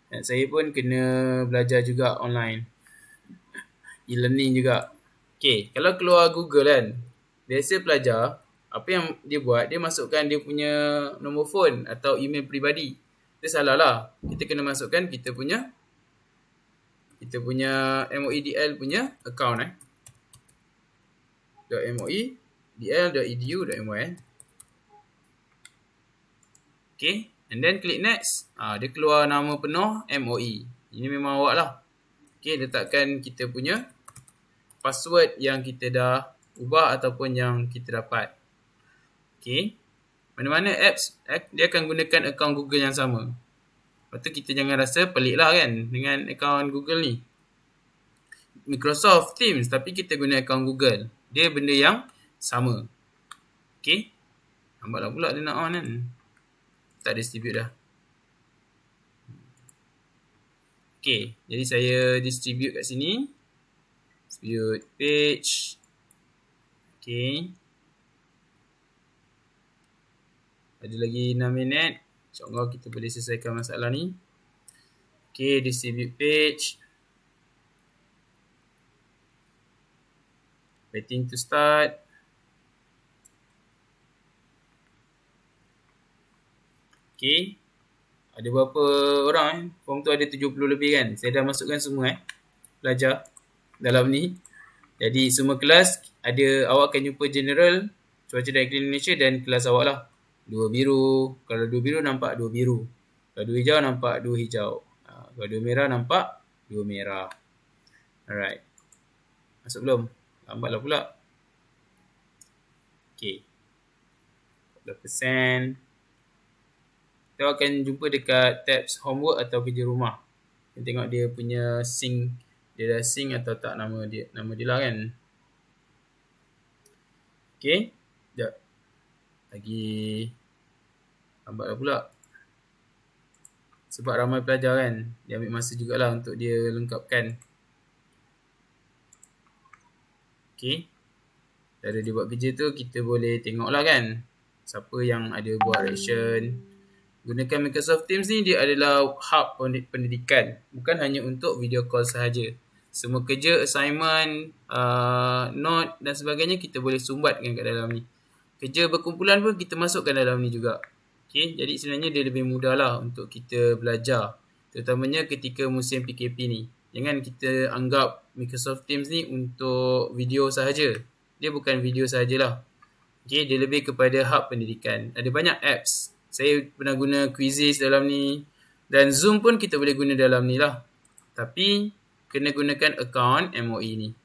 Anak saya pun kena belajar juga online. E-learning juga. Okay, kalau keluar Google kan, biasa pelajar, apa yang dia buat, dia masukkan dia punya nombor phone atau email peribadi. Dia salah lah. Kita kena masukkan kita punya MOEDL punya account .moedl.edu.my. Okay, and then click next. Dia keluar nama penuh MOE. Ini memang awak lah. Okay, letakkan kita punya password yang kita dah ubah ataupun yang kita dapat. Okay, mana-mana apps dia akan gunakan akaun Google yang sama. Lepas tu kita jangan rasa pelik lah kan dengan akaun Google ni. Microsoft Teams tapi kita guna akaun Google. Dia benda yang sama. Okay, lambatlah pula dia nak on kan. Tak distribute dah. Okay, jadi saya distribute kat sini. Distribute page. Okay. Ada lagi 6 minit. InsyaAllah kita boleh selesaikan masalah ni. Okay, distribute page. Waiting to start. Okay. Ada berapa orang Form tu ada 70 lebih kan. Saya dah masukkan semua pelajar dalam ni. Jadi semua kelas ada, awak akan jumpa general, cuaca dan iklim Indonesia dan kelas awak lah. 2 biru. Kalau 2 biru nampak 2 biru. Kalau 2 hijau nampak 2 hijau. Kalau 2 merah nampak 2 merah. Alright. Masuk belum? Lambatlah pula. Okay. 40%. Kita akan jumpa dekat tabs homework atau kerja rumah. Kita tengok dia punya sync. Dia dah sync atau tak nama dia lah kan. Okay. Sekejap. Lagi lambatlah pula. Sebab ramai pelajar kan. Dia ambil masa jugalah untuk dia lengkapkan. Okay. Cara dia buat kerja tu kita boleh tengok lah kan. Siapa yang ada buat reaction. Gunakan Microsoft Teams ni, dia adalah hub pendidikan. Bukan hanya untuk video call sahaja. Semua kerja, assignment, note dan sebagainya kita boleh sumbatkan kat dalam ni. Kerja berkumpulan pun kita masukkan dalam ni juga. Okay, jadi sebenarnya dia lebih mudah lah untuk kita belajar. Terutamanya ketika musim PKP ni. Jangan kita anggap Microsoft Teams ni untuk video sahaja. Dia bukan video sahajalah. Okay, dia lebih kepada hub pendidikan. Ada banyak apps. Saya pernah guna Quizzes dalam ni. Dan Zoom pun kita boleh guna dalam ni lah. Tapi kena gunakan akaun MOE ni.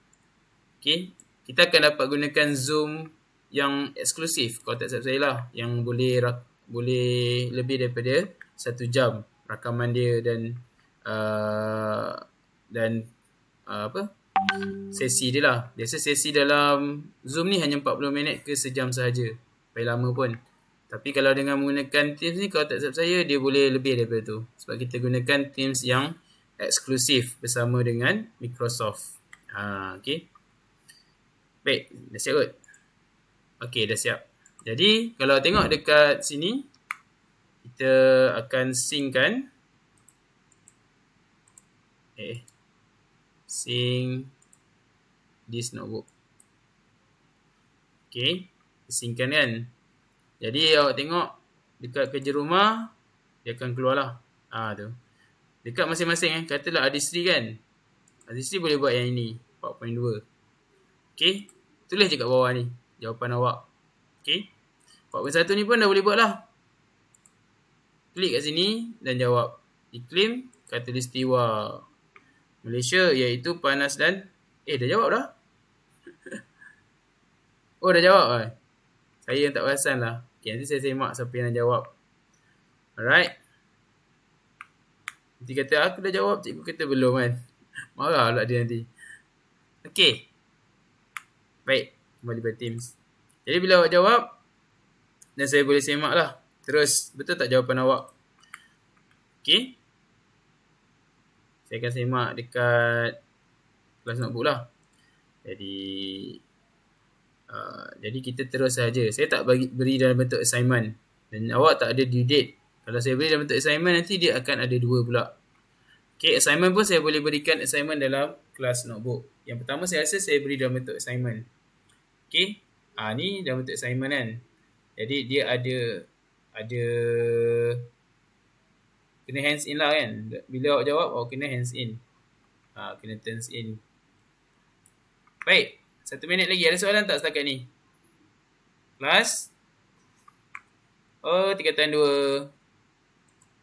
Okay. Kita akan dapat gunakan Zoom yang eksklusif. Kalau tak silap saya lah. Yang boleh lebih daripada 1 jam rakaman dia dan sesi dia lah. Biasa sesi dalam Zoom ni hanya 40 minit ke sejam sahaja. Sampai lama pun. Tapi kalau dengan menggunakan Teams ni, kalau tak silap saya, dia boleh lebih daripada tu. Sebab kita gunakan Teams yang eksklusif bersama dengan Microsoft. Okay. Baik, dah siap kot? Okay, dah siap. Jadi, kalau tengok dekat sini, kita akan synckan Sync this notebook. Okay, sync kan. Jadi awak tengok dekat kerja rumah, dia akan keluar lah. Tu. Dekat masing-masing katalah Adisri kan. Adisri boleh buat yang ini, 4.2. Okay, tulis je kat bawah ni jawapan awak. Okay, 4.1 ni pun dah boleh buat lah. Klik kat sini dan jawab. Iklim khatulistiwa Malaysia iaitu panas dan dah jawab dah. Oh, dah jawab. Saya yang tak perasan lah. Okay, nanti saya semak siapa yang jawab. Alright. Nanti kata aku dah jawab, cikgu kata belum kan. Marah pula dia nanti. Okay. Baik, kembali pada Teams. Jadi bila awak jawab, dan saya boleh semak lah. Terus, betul tak jawapan awak? Okay. Saya akan semak dekat kelas notebook lah. Jadi kita terus saja. Saya tak beri dalam bentuk assignment. Dan awak tak ada due date. Kalau saya beri dalam bentuk assignment, nanti dia akan ada 2 pula. Okay, assignment pun saya boleh berikan assignment dalam kelas notebook. Yang pertama saya rasa saya beri dalam bentuk assignment. Okay, ni dalam bentuk assignment kan. Jadi dia ada kena hands in lah kan. Bila awak jawab, awak kena hands in. Kena turns in. Baik, 1 minit lagi. Ada soalan tak setakat ni? Kelas? Tingkatan 2.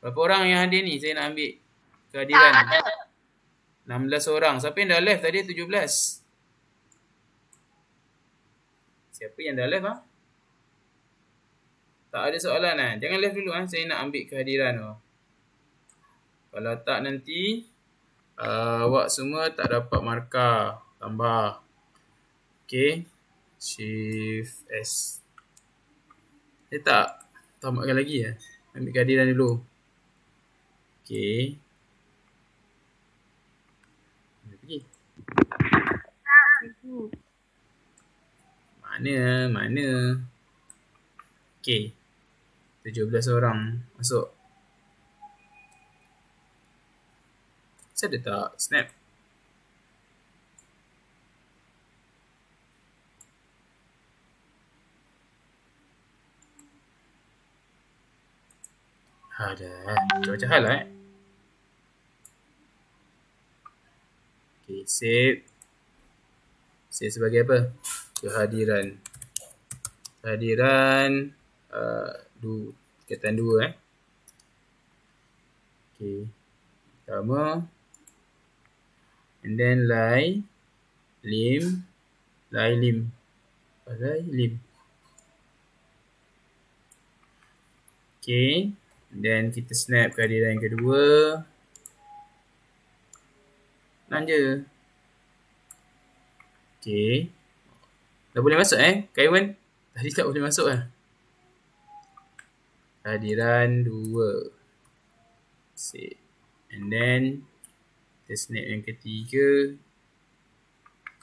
Berapa orang yang hadir ni? Saya nak ambil kehadiran. Tak ada. 16 orang. Siapa yang dah left tadi? 17. Siapa yang dah left Tak ada soalan Jangan left dulu Saya nak ambil kehadiran Kalau tak nanti awak semua tak dapat markah. Tambah. Okay. Shift S. Saya tak tamatkan lagi Ambil kehadiran dulu. Okay. Pergi. Mana? Okay. 17 orang masuk. Saya ada tak snap? Ada. Macam hal lah Okay, save. Save sebagai apa? Kehadiran. Tingkatan 2 Okay. Pertama. And then lim. Okay. And then kita snap kehadiran yang kedua. Je. Okay. Dah boleh masuk Kaiwan? Tadi tak boleh masuk Kehadiran 2. Save. And then kita snap yang ketiga.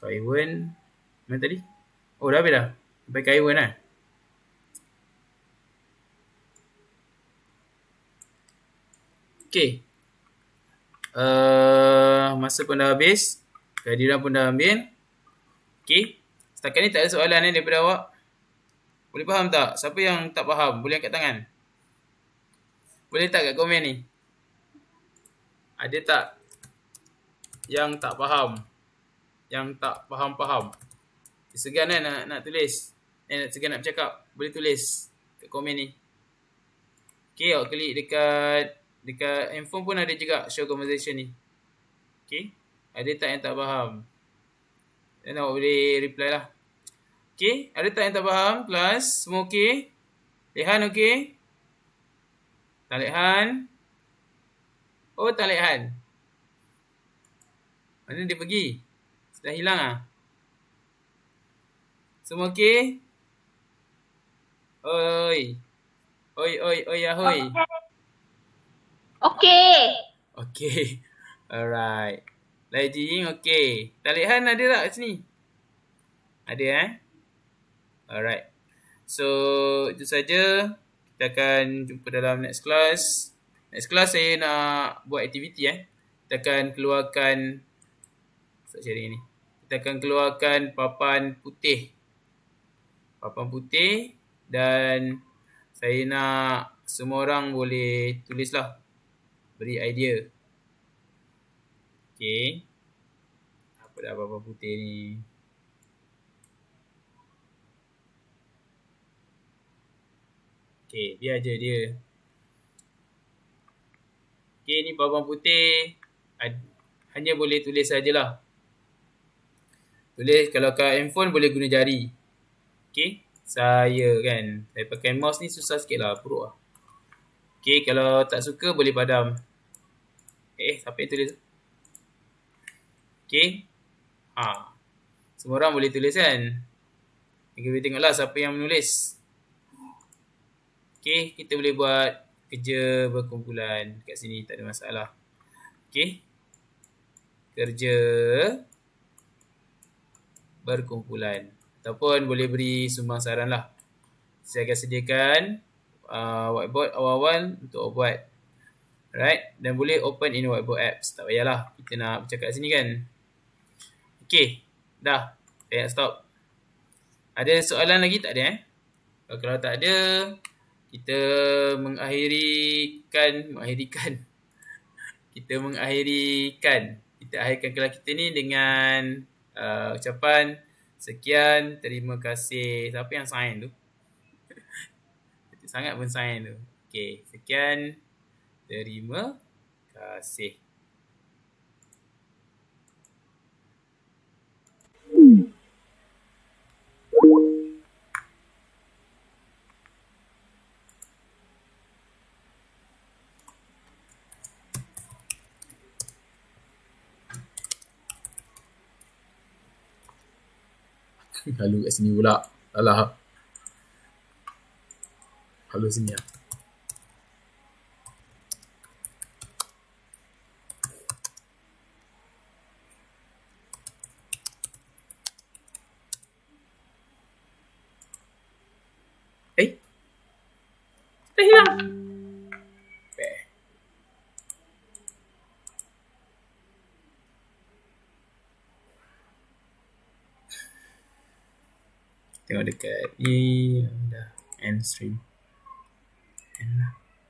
Kaiwan. Mana tadi? Dah habis dah. Sampai Kaiwan Okay. Masa pun dah habis. Kehadiran pun dah ambil. Okay. Setakat ni tak ada soalan daripada awak. Boleh faham tak? Siapa yang tak faham? Boleh angkat tangan. Boleh tak kat komen ni? Ada tak yang tak faham? Yang tak faham-faham? Segan nak tulis. Segan nak bercakap. Boleh tulis kat komen ni. Okay, awak klik dekat handphone pun ada juga show conversation ni. Okay. Ada tak yang tak faham? Dan awak boleh reply lah. Okay. Ada tak yang tak faham? Kelas. Semua okay? Lehan okay? Tak Lehan? Tak Lehan. Mana dia pergi? Sudah hilang Semua okay? Oi, ahoy. Okay. Alright. Lajing okay. Talihan ada tak kat sini? Ada Alright. So, itu saja. Kita akan jumpa dalam next class. Next class saya nak buat aktiviti kita akan keluarkan sharing ni. Kita akan keluarkan papan putih. Papan putih dan saya nak semua orang boleh tulislah. Beri idea. Okey. Apa dah papan putih ni? Okey, biar je dia. Okey, ni papan putih. Hanya boleh tulis sajalah. Tulis kalau kat handphone boleh guna jari. Okey, saya pakai mouse ni susah sikit lah, perut lah. Okey, kalau tak suka boleh padam. Siapa yang tulis? Okey. Semua orang boleh tulis kan? Kita tengoklah siapa yang menulis. Okey, kita boleh buat kerja berkumpulan kat sini, tak ada masalah. Okey. Kerja berkumpulan. Ataupun boleh beri sumbang saran lah. Saya akan sediakan whiteboard awal-awal untuk buat. Alright. Dan boleh open in whiteboard apps. Tak payahlah kita nak bercakap kat sini kan. Okey. Dah. Saya nak stop. Ada soalan lagi tak ada Kalau tak ada, kita mengakhirikan. Kita akhirkan kelas kita ni dengan ucapan sekian, terima kasih. Siapa yang sign tu? Sangat pun sign tu. Okey, sekian, terima kasih. Lalu kat sini pula. Alah. Lalu sini lah. Dah hilang. Tengok dekat ni. Dah end stream. End lah.